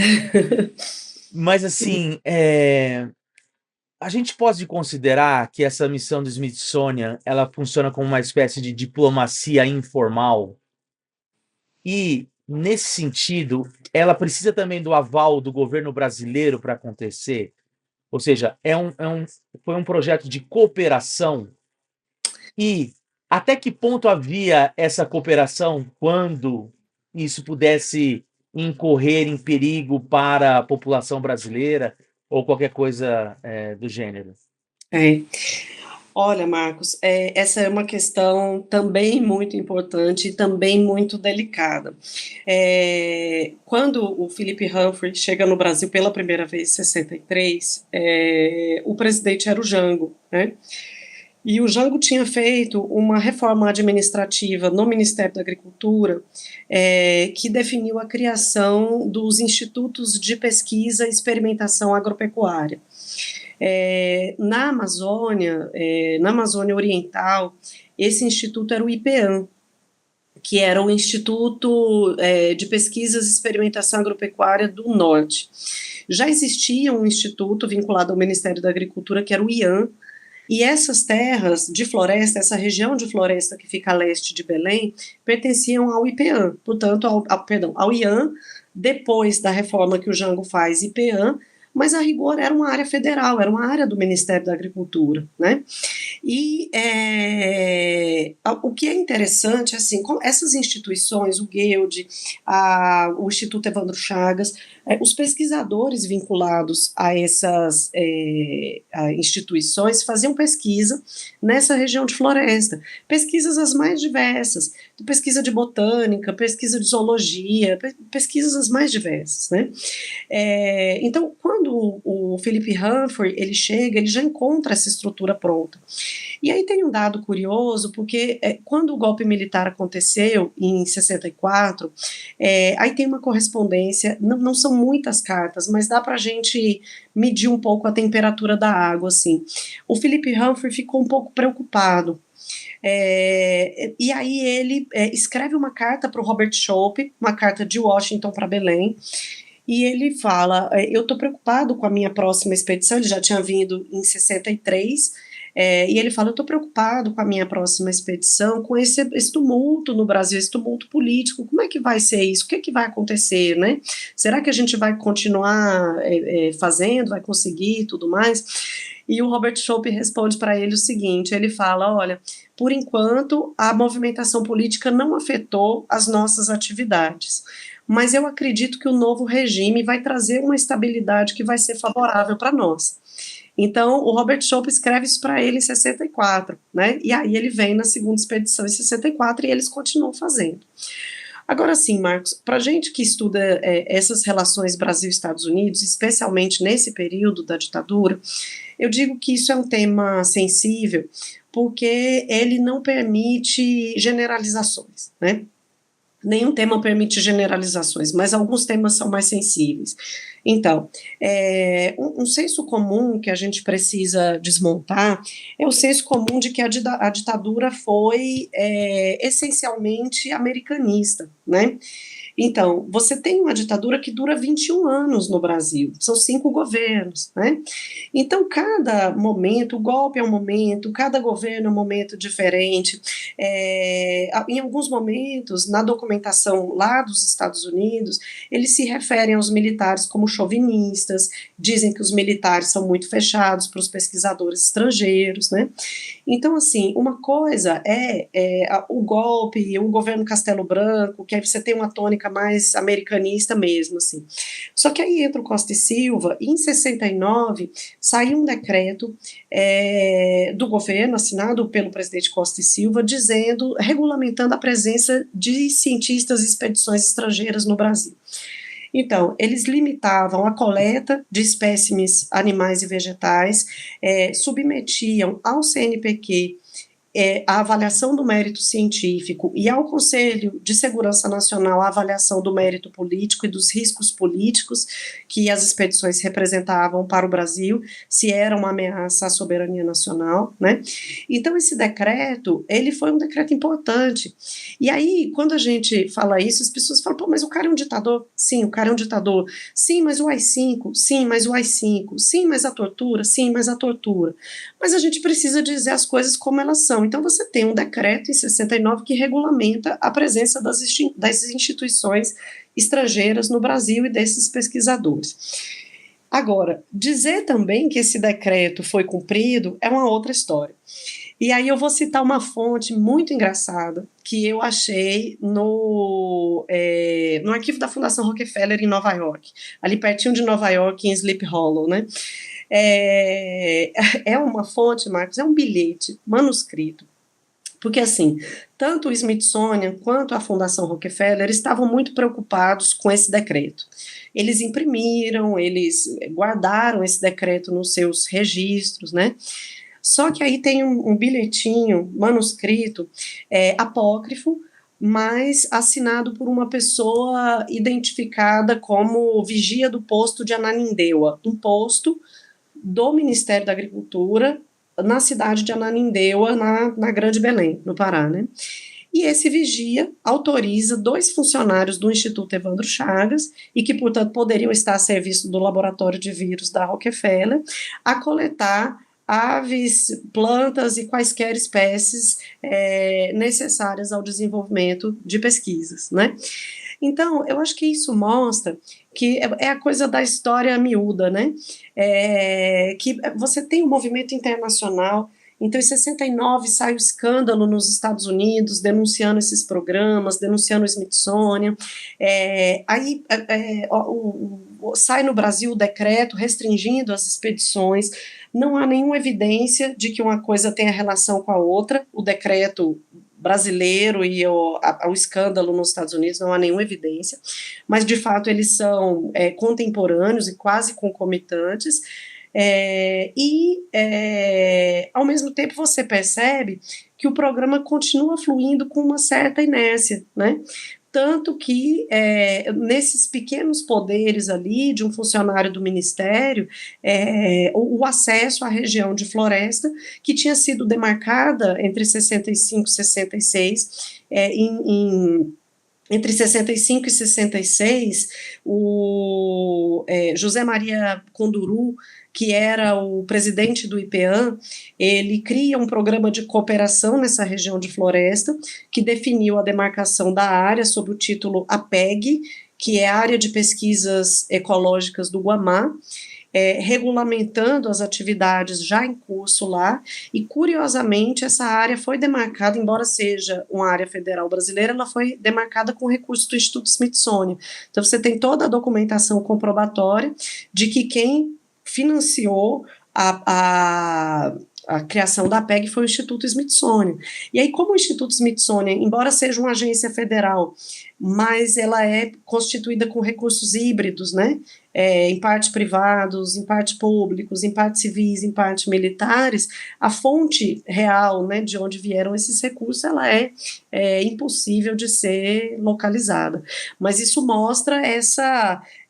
Mas, assim, a gente pode considerar que essa missão do Smithsonian, ela funciona como uma espécie de diplomacia informal e, nesse sentido, ela precisa também do aval do governo brasileiro para acontecer? Ou seja, foi um projeto de cooperação e até que ponto havia essa cooperação quando isso pudesse incorrer em perigo para a população brasileira ou qualquer coisa do gênero? Olha, Marcos, essa é uma questão também muito importante e também muito delicada. Quando o Philip Humphrey chega no Brasil pela primeira vez em 63, o presidente era o Jango, né? E o Jango tinha feito uma reforma administrativa no Ministério da Agricultura, que definiu a criação dos institutos de pesquisa e experimentação agropecuária. Na Amazônia Oriental, esse instituto era o IPEAM, que era o Instituto de Pesquisas e Experimentação Agropecuária do Norte. Já existia um instituto vinculado ao Ministério da Agricultura, que era o IAM, e essas terras de floresta, essa região de floresta que fica a leste de Belém, pertenciam ao IPEAM, portanto, ao IAM, depois da reforma que o Jango faz, IPEAM, mas a rigor era uma área federal, era uma área do Ministério da Agricultura, né? E o que é interessante, assim, essas instituições, o GEUD, o Instituto Evandro Chagas, os pesquisadores vinculados a essas instituições faziam pesquisa nessa região de floresta, pesquisas as mais diversas, pesquisa de botânica, pesquisa de zoologia, pesquisas as mais diversas, né? Então, quando o Philip Humphrey ele chega, ele já encontra essa estrutura pronta. E aí tem um dado curioso, porque quando o golpe militar aconteceu, em 64, aí tem uma correspondência, não são muitas cartas, mas dá para a gente medir um pouco a temperatura da água, assim. O Philip Humphrey ficou um pouco preocupado, e aí ele escreve uma carta para o Robert Schope, uma carta de Washington para Belém, e ele fala, eu estou preocupado com a minha próxima expedição, ele já tinha vindo em 63, e ele fala, eu estou preocupado com a minha próxima expedição, com esse tumulto no Brasil, esse tumulto político, como é que vai ser isso? O que é que vai acontecer, né? Será que a gente vai continuar fazendo, vai conseguir e tudo mais? E o Robert Schope responde para ele o seguinte, ele fala, olha, por enquanto a movimentação política não afetou as nossas atividades, mas eu acredito que o novo regime vai trazer uma estabilidade que vai ser favorável para nós. Então, o Robert Schope escreve isso para ele em 64, né? E aí ele vem na segunda expedição em 64 e eles continuam fazendo. Agora sim, Marcos, para a gente que estuda essas relações Brasil-Estados Unidos, especialmente nesse período da ditadura, eu digo que isso é um tema sensível, porque ele não permite generalizações, né? Nenhum tema permite generalizações, mas alguns temas são mais sensíveis. Então, um senso comum que a gente precisa desmontar é o senso comum de que a ditadura foi essencialmente americanista, né? Então, você tem uma ditadura que dura 21 anos no Brasil, são 5 governos, né? Então, cada momento, o golpe é um momento, cada governo é um momento diferente. Em alguns momentos, na documentação lá dos Estados Unidos, eles se referem aos militares como chauvinistas, dizem que os militares são muito fechados para os pesquisadores estrangeiros, né? Então, assim, uma coisa o golpe, o governo Castelo Branco, que aí você tem uma tônica mais americanista mesmo, assim. Só que aí entra o Costa e Silva, e em 69 saiu um decreto do governo, assinado pelo presidente Costa e Silva, regulamentando a presença de cientistas e expedições estrangeiras no Brasil. Então, eles limitavam a coleta de espécimes animais e vegetais, submetiam ao CNPq a avaliação do mérito científico e ao Conselho de Segurança Nacional a avaliação do mérito político e dos riscos políticos que as expedições representavam para o Brasil, se era uma ameaça à soberania nacional, né? Então, esse decreto, ele foi um decreto importante. E aí, quando a gente fala isso, as pessoas falam, pô, mas o cara é um ditador? Sim, o cara é um ditador. Sim, mas o AI-5? Sim, mas o AI-5. Sim, mas a tortura? Sim, mas a tortura. Mas a gente precisa dizer as coisas como elas são. Então, você tem um decreto em 69 que regulamenta a presença das instituições estrangeiras no Brasil e desses pesquisadores. Agora, dizer também que esse decreto foi cumprido é uma outra história. E aí eu vou citar uma fonte muito engraçada que eu achei no arquivo da Fundação Rockefeller em Nova York, ali pertinho de Nova York, em Sleep Hollow, né? É uma fonte, Marcos, é um bilhete manuscrito, porque assim, tanto o Smithsonian quanto a Fundação Rockefeller estavam muito preocupados com esse decreto. Eles imprimiram, eles guardaram esse decreto nos seus registros, né? Só que aí tem um bilhetinho manuscrito, apócrifo, mas assinado por uma pessoa identificada como vigia do posto de Ananindeua, um posto do Ministério da Agricultura na cidade de Ananindeua, na Grande Belém, no Pará, né? E esse vigia autoriza 2 funcionários do Instituto Evandro Chagas, e que, portanto, poderiam estar a serviço do laboratório de vírus da Rockefeller, a coletar aves, plantas e quaisquer espécies necessárias ao desenvolvimento de pesquisas, né? Então, eu acho que isso mostra que é a coisa da história miúda, né? Que você tem um movimento internacional. Então, em 69 sai o escândalo nos Estados Unidos, denunciando esses programas, denunciando o Smithsonian. Sai no Brasil o decreto restringindo as expedições. Não há nenhuma evidência de que uma coisa tenha relação com a outra. O decreto brasileiro e o escândalo nos Estados Unidos, não há nenhuma evidência, mas de fato eles são contemporâneos e quase concomitantes, ao mesmo tempo você percebe que o programa continua fluindo com uma certa inércia, né? Tanto que nesses pequenos poderes ali de um funcionário do Ministério, o acesso à região de floresta, que tinha sido demarcada entre 65 e 66, entre 65 e 66, o José Maria Conduru, que era o presidente do IPEAM, ele cria um programa de cooperação nessa região de floresta, que definiu a demarcação da área sob o título APEG, que é a Área de Pesquisas Ecológicas do Guamá, regulamentando as atividades já em curso lá, e curiosamente essa área foi demarcada, embora seja uma área federal brasileira, ela foi demarcada com recurso do Instituto Smithsonian. Então você tem toda a documentação comprobatória de que quem financiou a criação da PEG foi o Instituto Smithsonian. E aí, como o Instituto Smithsonian, embora seja uma agência federal, mas ela é constituída com recursos híbridos, né? Em parte privados, em parte públicos, em parte civis, em parte militares, a fonte real, né, de onde vieram esses recursos, ela é impossível de ser localizada. Mas isso mostra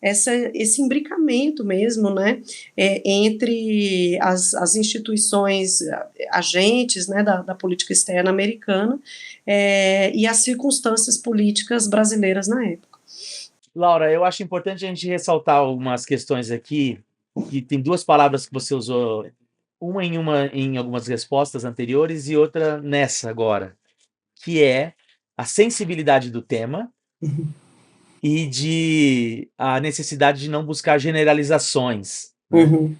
esse imbricamento mesmo, né, entre as instituições agentes, né, da política externa americana e as circunstâncias políticas brasileiras na época. Laura, eu acho importante a gente ressaltar algumas questões aqui, que tem duas palavras que você usou, uma em algumas respostas anteriores e outra nessa agora, que é a sensibilidade do tema Uhum, e de a necessidade de não buscar generalizações, né? uhum,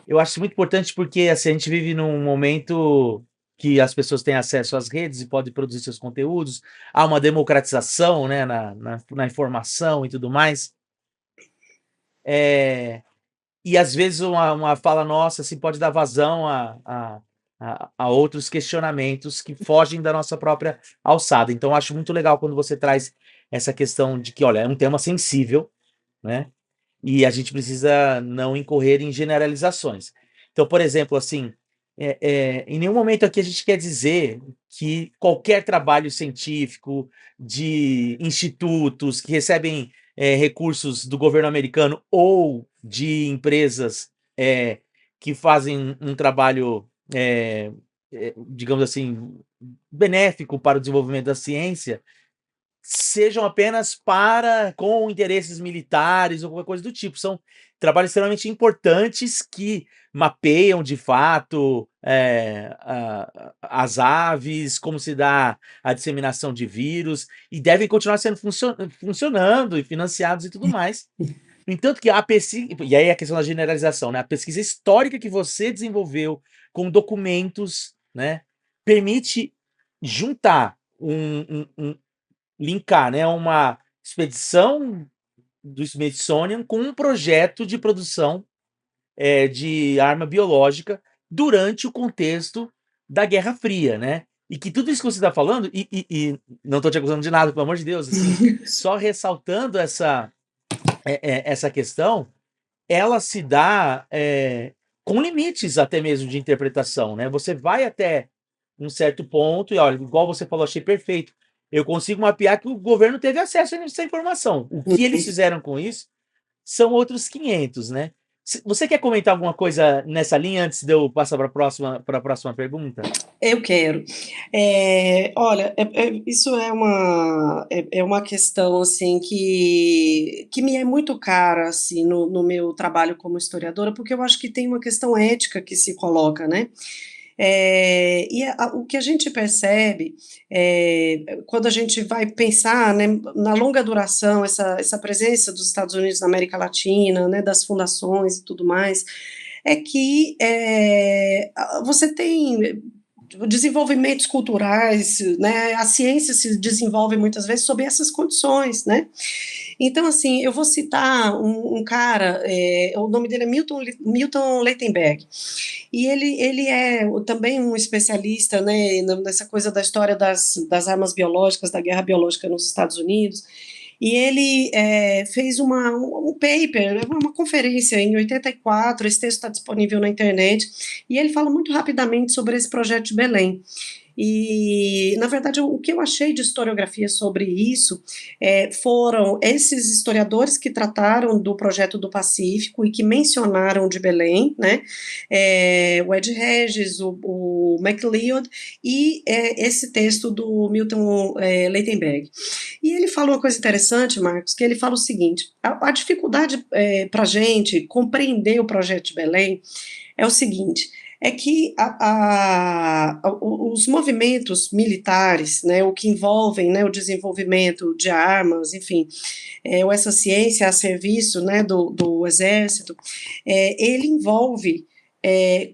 Eu acho isso muito importante porque assim, a gente vive num momento que as pessoas têm acesso às redes e podem produzir seus conteúdos, há uma democratização, né, na informação e tudo mais. É, e às vezes uma fala nossa assim, pode dar vazão a outros questionamentos que fogem da nossa própria alçada. Então, eu acho muito legal quando você traz essa questão de que, olha, é um tema sensível, né? E a gente precisa não incorrer em generalizações. Então, por exemplo, assim, em nenhum momento aqui a gente quer dizer que qualquer trabalho científico de institutos que recebem recursos do governo americano ou de empresas que fazem um trabalho, digamos assim, benéfico para o desenvolvimento da ciência, sejam apenas para com interesses militares ou qualquer coisa do tipo. São trabalhos extremamente importantes que mapeiam de fato as aves, como se dá a disseminação de vírus, e devem continuar sendo funcionando e financiados e tudo mais. No entanto, que a pesquisa, e aí a questão da generalização, né? A pesquisa histórica que você desenvolveu com documentos, né, permite juntar linkar, né, uma expedição do Smithsonian com um projeto de produção de arma biológica durante o contexto da Guerra Fria, né? E que tudo isso que você está falando, e não estou te acusando de nada, pelo amor de Deus, assim, só ressaltando essa questão, ela se dá com limites até mesmo de interpretação, né? Você vai até um certo ponto, e olha, igual você falou, achei perfeito. Eu consigo mapear que o governo teve acesso a essa informação. O que eles fizeram com isso são outros 500, né? Você quer comentar alguma coisa nessa linha antes de eu passar para a próxima pergunta? eu quero. Olha, isso é uma questão assim que me é muito cara assim no meu trabalho como historiadora, porque eu acho que tem uma questão ética que se coloca, né? O que a gente percebe quando a gente vai pensar, né, na longa duração, essa presença dos Estados Unidos na América Latina, né, das fundações e tudo mais, é que você tem desenvolvimentos culturais, né, a ciência se desenvolve muitas vezes sob essas condições, né? Então, assim, eu vou citar um cara, o nome dele é Milton Leitenberg, e ele é também um especialista, né, nessa coisa da história das armas biológicas, da guerra biológica nos Estados Unidos, e ele fez um paper, uma conferência em 84, esse texto está disponível na internet, e ele fala muito rapidamente sobre esse projeto de Belém. E, na verdade, o que eu achei de historiografia sobre isso foram esses historiadores que trataram do projeto do Pacífico e que mencionaram de Belém, né? O Ed Regis, o MacLeod e esse texto do Milton Leitenberg. E ele fala uma coisa interessante, Marcos, que ele fala o seguinte: a dificuldade para a gente compreender o projeto de Belém é o seguinte, é que os movimentos militares, né, o que envolvem, né, o desenvolvimento de armas, enfim, ou essa ciência a serviço, né, do exército, ele envolve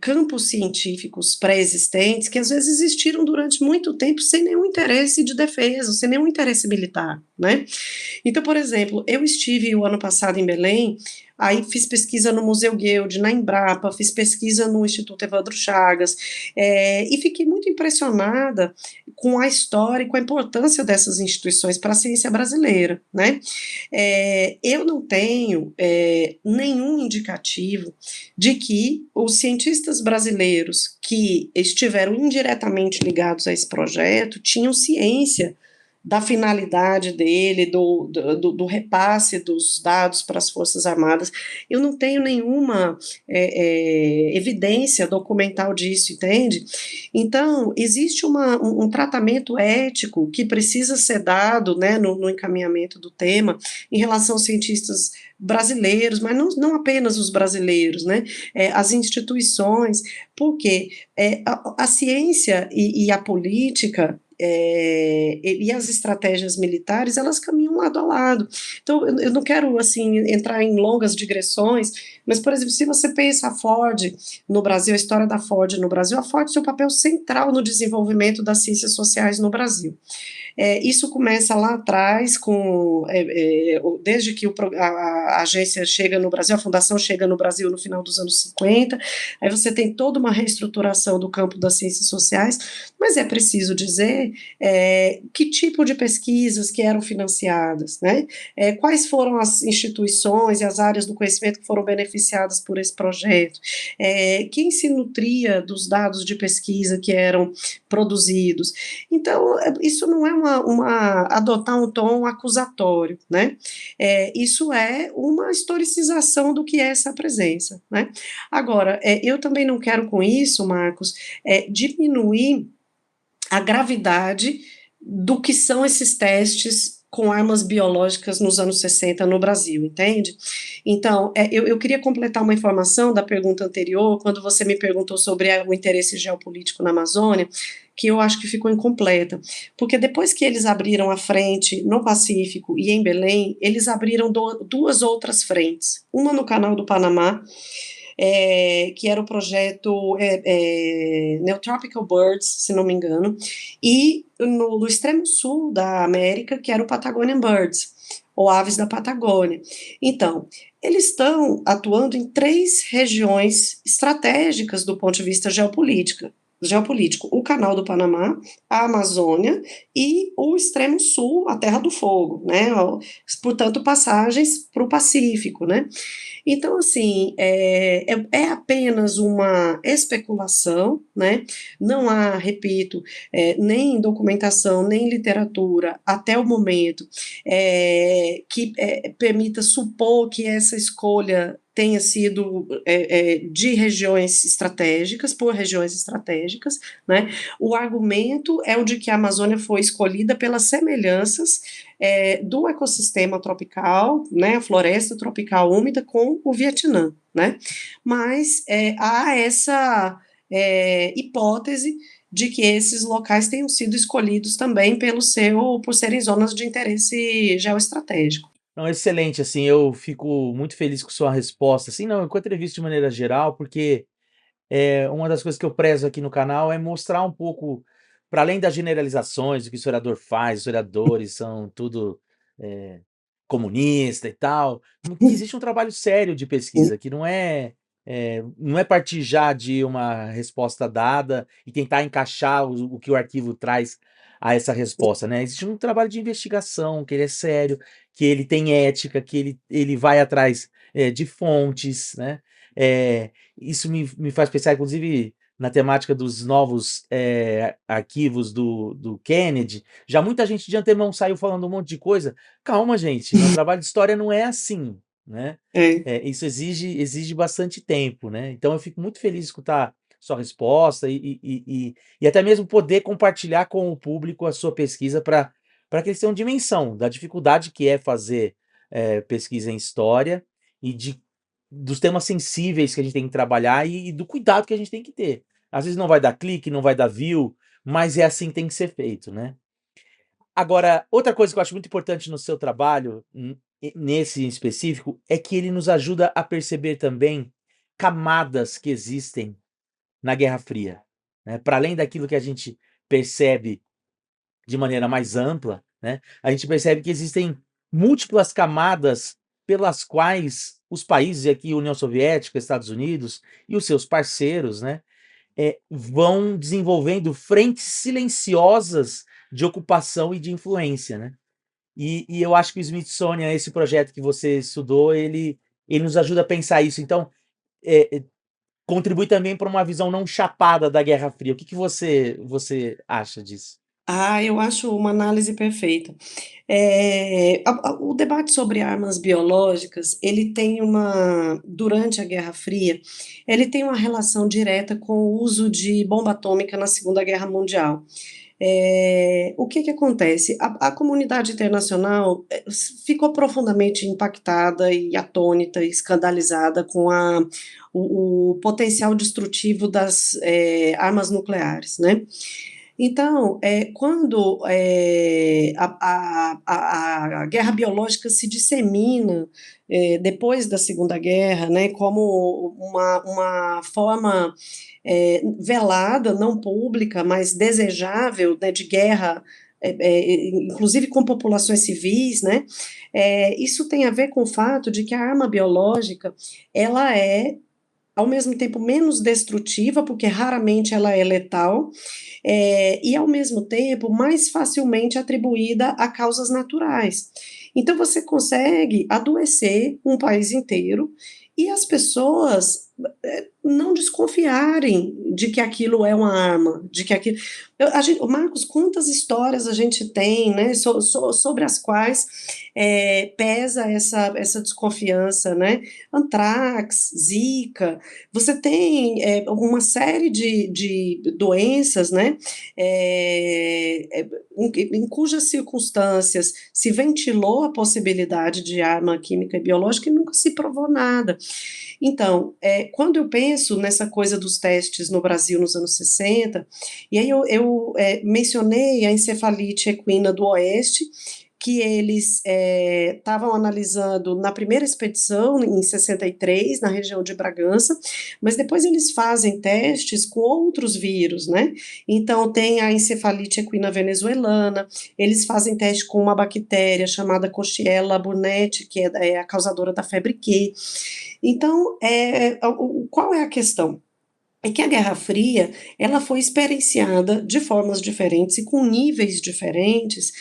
campos científicos pré-existentes que às vezes existiram durante muito tempo sem nenhum interesse de defesa, sem nenhum interesse militar, né? Então, por exemplo, eu estive o ano passado em Belém, aí fiz pesquisa no Museu Guild, na Embrapa, fiz pesquisa no Instituto Evandro Chagas, e fiquei muito impressionada com a história e com a importância dessas instituições para a ciência brasileira, né? Eu não tenho nenhum indicativo de que os cientistas brasileiros que estiveram indiretamente ligados a esse projeto tinham ciência da finalidade dele, do repasse dos dados para as Forças Armadas. Eu não tenho nenhuma evidência documental disso, entende? Então, existe um tratamento ético que precisa ser dado, né, no encaminhamento do tema, em relação aos cientistas brasileiros, mas não apenas os brasileiros, né, as instituições, porque a ciência e a política e as estratégias militares, elas caminham lado a lado. Então, eu não quero, assim, entrar em longas digressões, mas, por exemplo, se você pensa a Ford no Brasil, a história da Ford no Brasil, a Ford tem um papel central no desenvolvimento das ciências sociais no Brasil. Isso começa lá atrás, desde que a agência chega no Brasil, a fundação chega no Brasil no final dos anos 50, aí você tem toda uma reestruturação do campo das ciências sociais, mas é preciso dizer que tipo de pesquisas que eram financiadas, né? Quais foram as instituições e as áreas do conhecimento que foram beneficiadas por esse projeto, quem se nutria dos dados de pesquisa que eram produzidos. Então, isso não é adotar um tom acusatório, né? Isso é uma historicização do que é essa presença, né? Agora, eu também não quero com isso, Marcos, diminuir a gravidade do que são esses testes com armas biológicas nos anos 60 no Brasil, entende? Então, eu queria completar uma informação da pergunta anterior, quando você me perguntou sobre o interesse geopolítico na Amazônia, que eu acho que ficou incompleta, porque depois que eles abriram a frente no Pacífico e em Belém, eles abriram duas outras frentes, uma no Canal do Panamá, que era o projeto Neotropical Birds, se não me engano, e no extremo sul da América, que era o Patagonian Birds, ou Aves da Patagônia. Então, eles estão atuando em 3 regiões estratégicas do ponto de vista geopolítico, o Canal do Panamá, a Amazônia e o extremo sul, a Terra do Fogo, né? Portanto, passagens para o Pacífico, né? Então, assim, é apenas uma especulação, né? Não há, repito, nem documentação, nem literatura, até o momento, que permita supor que essa escolha tenha sido de regiões estratégicas, por regiões estratégicas, né? O argumento é o de que a Amazônia foi escolhida pelas semelhanças do ecossistema tropical, né, a floresta tropical úmida com o Vietnã, né? Mas há essa hipótese de que esses locais tenham sido escolhidos também por serem zonas de interesse geoestratégico. Não, excelente, assim, eu fico muito feliz com sua resposta, assim, não, com a entrevista de maneira geral, porque uma das coisas que eu prezo aqui no canal é mostrar um pouco, para além das generalizações, do que o historiador faz, historiadores são tudo eh, comunista e tal, que existe um trabalho sério de pesquisa, que não é partir já de uma resposta dada e tentar encaixar o que o arquivo traz a essa resposta, né? Existe um trabalho de investigação, que ele é sério, que ele tem ética, que ele vai atrás de fontes, né? Isso me faz pensar, inclusive, na temática dos novos arquivos do Kennedy. Já muita gente de antemão saiu falando um monte de coisa. Calma, gente, meu trabalho de história não é assim, né? É. Isso exige bastante tempo, né? Então eu fico muito feliz de escutar sua resposta e até mesmo poder compartilhar com o público a sua pesquisa para que eles tenham dimensão da dificuldade que é fazer pesquisa em história e dos temas sensíveis que a gente tem que trabalhar e do cuidado que a gente tem que ter. Às vezes não vai dar clique, não vai dar view, mas é assim que tem que ser feito, né? Agora, outra coisa que eu acho muito importante no seu trabalho, nesse em específico, é que ele nos ajuda a perceber também camadas que existem na Guerra Fria, né? Para além daquilo que a gente percebe de maneira mais ampla, né? A gente percebe que existem múltiplas camadas pelas quais os países, e aqui União Soviética, Estados Unidos e os seus parceiros, né, vão desenvolvendo frentes silenciosas de ocupação e de influência, né? E eu acho que o Smithsonian, esse projeto que você estudou, ele nos ajuda a pensar isso. Então, contribui também para uma visão não chapada da Guerra Fria. O que você acha disso? Eu acho uma análise perfeita. O debate sobre armas biológicas, ele tem durante a Guerra Fria, ele tem uma relação direta com o uso de bomba atômica na Segunda Guerra Mundial. O que que acontece? A comunidade internacional ficou profundamente impactada e atônita e escandalizada com o potencial destrutivo das armas nucleares, né? Então, quando a guerra biológica se dissemina depois da Segunda Guerra, né, como uma forma velada, não pública, mas desejável, né, de guerra, inclusive com populações civis, né, isso tem a ver com o fato de que a arma biológica ela é ao mesmo tempo menos destrutiva, porque raramente ela é letal, e ao mesmo tempo mais facilmente atribuída a causas naturais. Então você consegue adoecer um país inteiro e as pessoas não desconfiarem de que aquilo é uma arma, de que aquilo. Marcos, quantas histórias a gente tem, né, sobre as quais pesa essa desconfiança, né? Antrax, Zika, você tem uma série de doenças, né? Em cujas circunstâncias se ventilou a possibilidade de arma química e biológica e nunca se provou nada. Então, quando eu penso nessa coisa dos testes no Brasil nos anos 60, e aí eu mencionei a encefalite equina do Oeste, que eles estavam analisando na primeira expedição, em 63, na região de Bragança, mas depois eles fazem testes com outros vírus, né? Então, tem a encefalite equina venezuelana, eles fazem teste com uma bactéria chamada Coxiella burnetii, que é a causadora da febre Q. Então, qual é a questão? É que a Guerra Fria, ela foi experienciada de formas diferentes e com níveis diferentes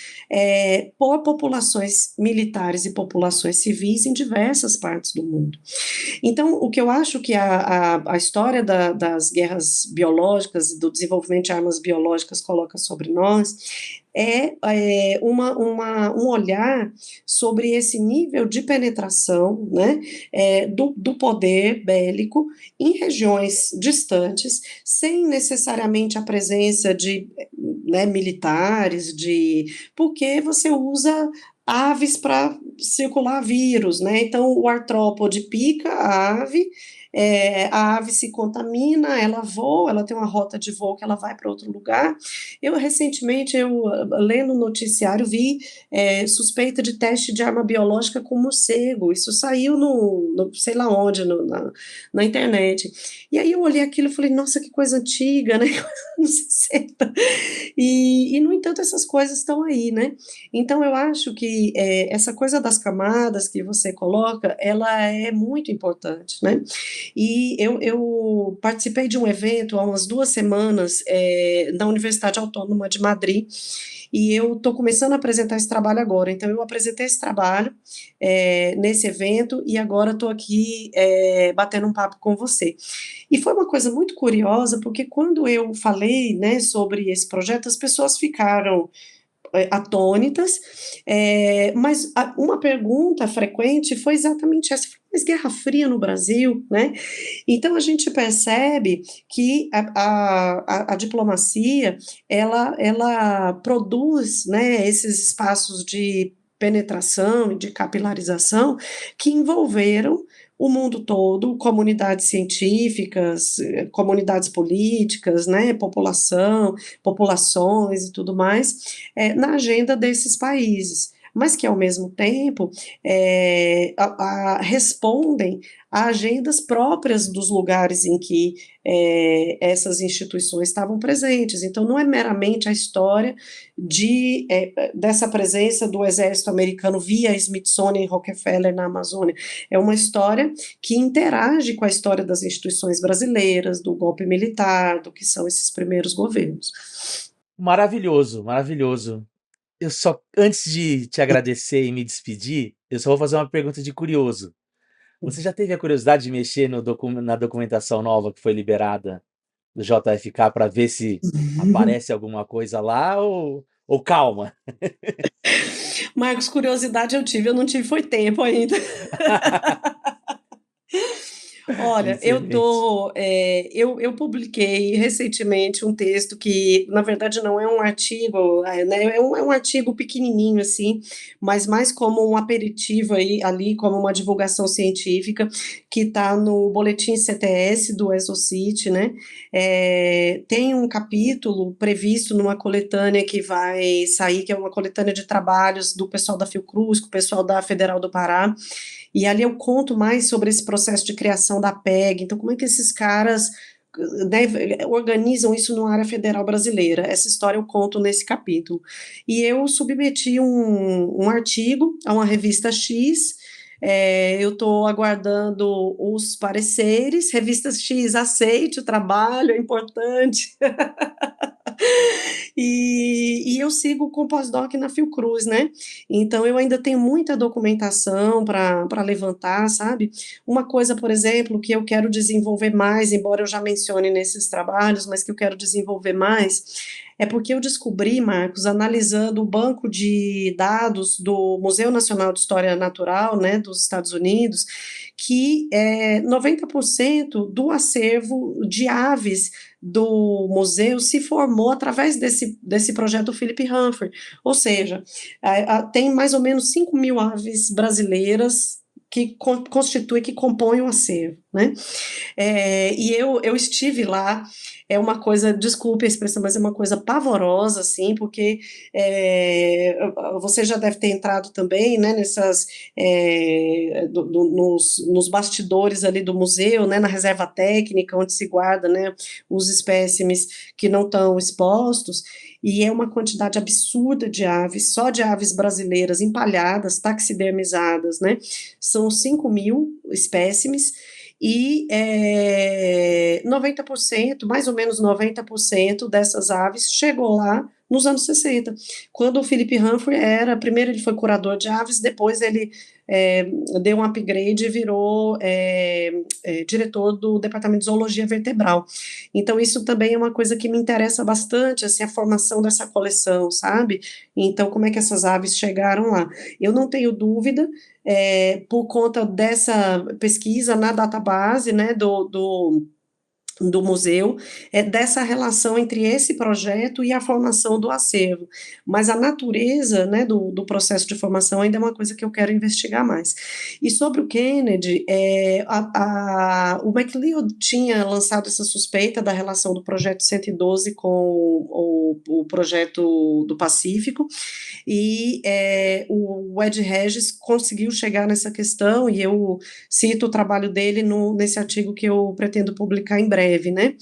por populações militares e populações civis em diversas partes do mundo. Então, o que eu acho que a história das guerras biológicas, do desenvolvimento de armas biológicas coloca sobre nós, um olhar sobre esse nível de penetração, né, do poder bélico em regiões distantes, sem necessariamente a presença de militares, porque você usa aves para circular vírus, né? Então, o artrópode pica a ave se contamina, ela voa, ela tem uma rota de voo que ela vai para outro lugar. Recentemente, lendo o noticiário, vi suspeita de teste de arma biológica com morcego. Isso saiu no sei lá onde, na internet. E aí eu olhei aquilo e falei, nossa, que coisa antiga, né? Anos 60. No entanto, essas coisas estão aí, né? Então, eu acho que essa coisa das camadas que você coloca, ela é muito importante, né? E eu participei de um evento há umas 2 semanas na Universidade Autônoma de Madrid, e eu estou começando a apresentar esse trabalho agora. Então, eu apresentei esse trabalho nesse evento e agora estou aqui batendo um papo com você. E foi uma coisa muito curiosa, porque quando eu falei, né, sobre esse projeto, as pessoas ficaram atônitas, mas uma pergunta frequente foi exatamente essa, mas Guerra Fria no Brasil, né? Então a gente percebe que a diplomacia ela produz, né, esses espaços de penetração e de capilarização que envolveram o mundo todo, comunidades científicas, comunidades políticas, né, populações e tudo mais, na agenda desses países, mas que, ao mesmo tempo, respondem a agendas próprias dos lugares em que essas instituições estavam presentes. Então, não é meramente a história dessa presença do exército americano via Smithsonian e Rockefeller na Amazônia, é uma história que interage com a história das instituições brasileiras, do golpe militar, do que são esses primeiros governos. Maravilhoso, maravilhoso. Eu só, antes de te agradecer e me despedir, eu só vou fazer uma pergunta de curioso. Você já teve a curiosidade de mexer na documentação nova que foi liberada do JFK para ver se aparece alguma coisa lá ou calma? Marcos, curiosidade eu não tive foi tempo ainda. Olha, Excelente. eu publiquei recentemente um texto que, na verdade, não é um artigo, né, é um artigo pequenininho, assim, mas mais como um aperitivo aí, ali, como uma divulgação científica, que está no boletim CTS do Exocit, né, tem um capítulo previsto numa coletânea que vai sair, que é uma coletânea de trabalhos do pessoal da Fiocruz, com o pessoal da Federal do Pará, e ali eu conto mais sobre esse processo de criação da PEG, então como é que esses caras, né, organizam isso numa área federal brasileira. Essa história eu conto nesse capítulo. E eu submeti um artigo a uma revista X, eu estou aguardando os pareceres, revista X aceite o trabalho, é importante. E eu sigo com pós-doc na Fiocruz, né? Então eu ainda tenho muita documentação para levantar, sabe? Uma coisa, por exemplo, que eu quero desenvolver mais, embora eu já mencione nesses trabalhos, mas que eu quero desenvolver mais, é porque eu descobri, Marcos, analisando o banco de dados do Museu Nacional de História Natural, né, dos Estados Unidos, que 90% do acervo de aves do museu se formou através desse projeto Philip Humphrey, ou seja, tem mais ou menos 5.000 aves brasileiras que constituem, que compõem o acervo, né? E eu estive lá, é uma coisa, desculpe a expressão, mas é uma coisa pavorosa, assim, porque você já deve ter entrado também, né, nos bastidores ali do museu, né, na reserva técnica, onde se guarda, né, os espécimes que não estão expostos, e é uma quantidade absurda de aves, só de aves brasileiras empalhadas, taxidermizadas, né, são 5.000 espécimes, e 90%, mais ou menos 90% dessas aves chegou lá nos anos 60, quando o Philip Humphrey primeiro ele foi curador de aves, depois ele deu um upgrade e virou diretor do Departamento de Zoologia Vertebral. Então isso também é uma coisa que me interessa bastante, assim, a formação dessa coleção, sabe? Então como é que essas aves chegaram lá? Eu não tenho dúvida, por conta dessa pesquisa na database, né, do museu, dessa relação entre esse projeto e a formação do acervo, mas a natureza, né, do processo de formação ainda é uma coisa que eu quero investigar mais. E sobre o Kennedy, o MacLeod tinha lançado essa suspeita da relação do projeto 112 com o projeto do Pacífico, e o Ed Regis conseguiu chegar nessa questão, e eu cito o trabalho dele nesse artigo que eu pretendo publicar em breve, né?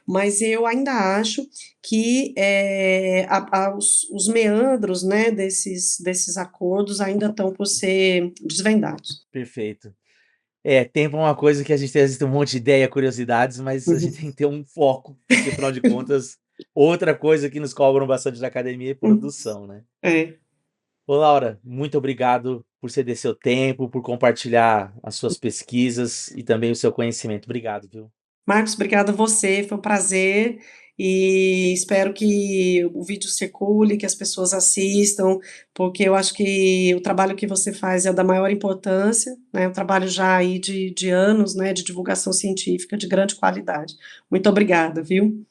Mas eu ainda acho que os meandros, né, desses acordos ainda estão por ser desvendados. Perfeito. Tempo é uma coisa que a gente tem um monte de ideia, curiosidades, mas a gente tem que ter um foco, porque afinal de contas, outra coisa que nos cobram bastante da academia é produção, né? Ô Laura, muito obrigado por ceder seu tempo, por compartilhar as suas pesquisas e também o seu conhecimento. Obrigado, viu? Marcos, obrigada a você, foi um prazer, e espero que o vídeo circule, que as pessoas assistam, porque eu acho que o trabalho que você faz é da maior importância, né, um trabalho já aí de anos, né, de divulgação científica de grande qualidade. Muito obrigada, viu?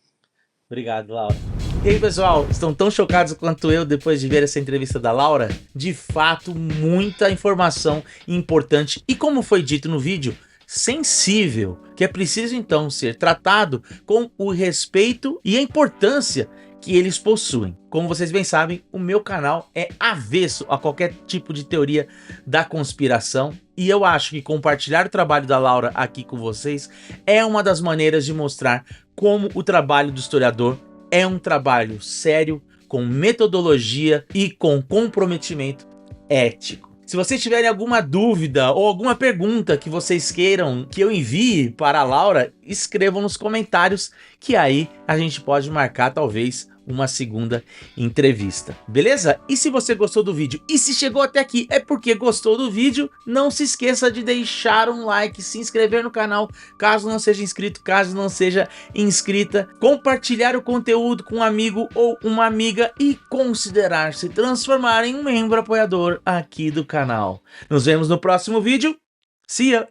Obrigado, Laura. E aí, pessoal, estão tão chocados quanto eu depois de ver essa entrevista da Laura? De fato, muita informação importante e, como foi dito no vídeo, sensível, que é preciso então ser tratado com o respeito e a importância que eles possuem. Como vocês bem sabem, o meu canal é avesso a qualquer tipo de teoria da conspiração, e eu acho que compartilhar o trabalho da Laura aqui com vocês é uma das maneiras de mostrar como o trabalho do historiador é um trabalho sério, com metodologia e com comprometimento ético. Se vocês tiverem alguma dúvida ou alguma pergunta que vocês queiram que eu envie para a Laura, escrevam nos comentários, que aí a gente pode marcar talvez uma segunda entrevista, beleza? E se você gostou do vídeo e se chegou até aqui é porque gostou do vídeo, não se esqueça de deixar um like, se inscrever no canal caso não seja inscrito, caso não seja inscrita, compartilhar o conteúdo com um amigo ou uma amiga e considerar se transformar em um membro apoiador aqui do canal. Nos vemos no próximo vídeo. See ya!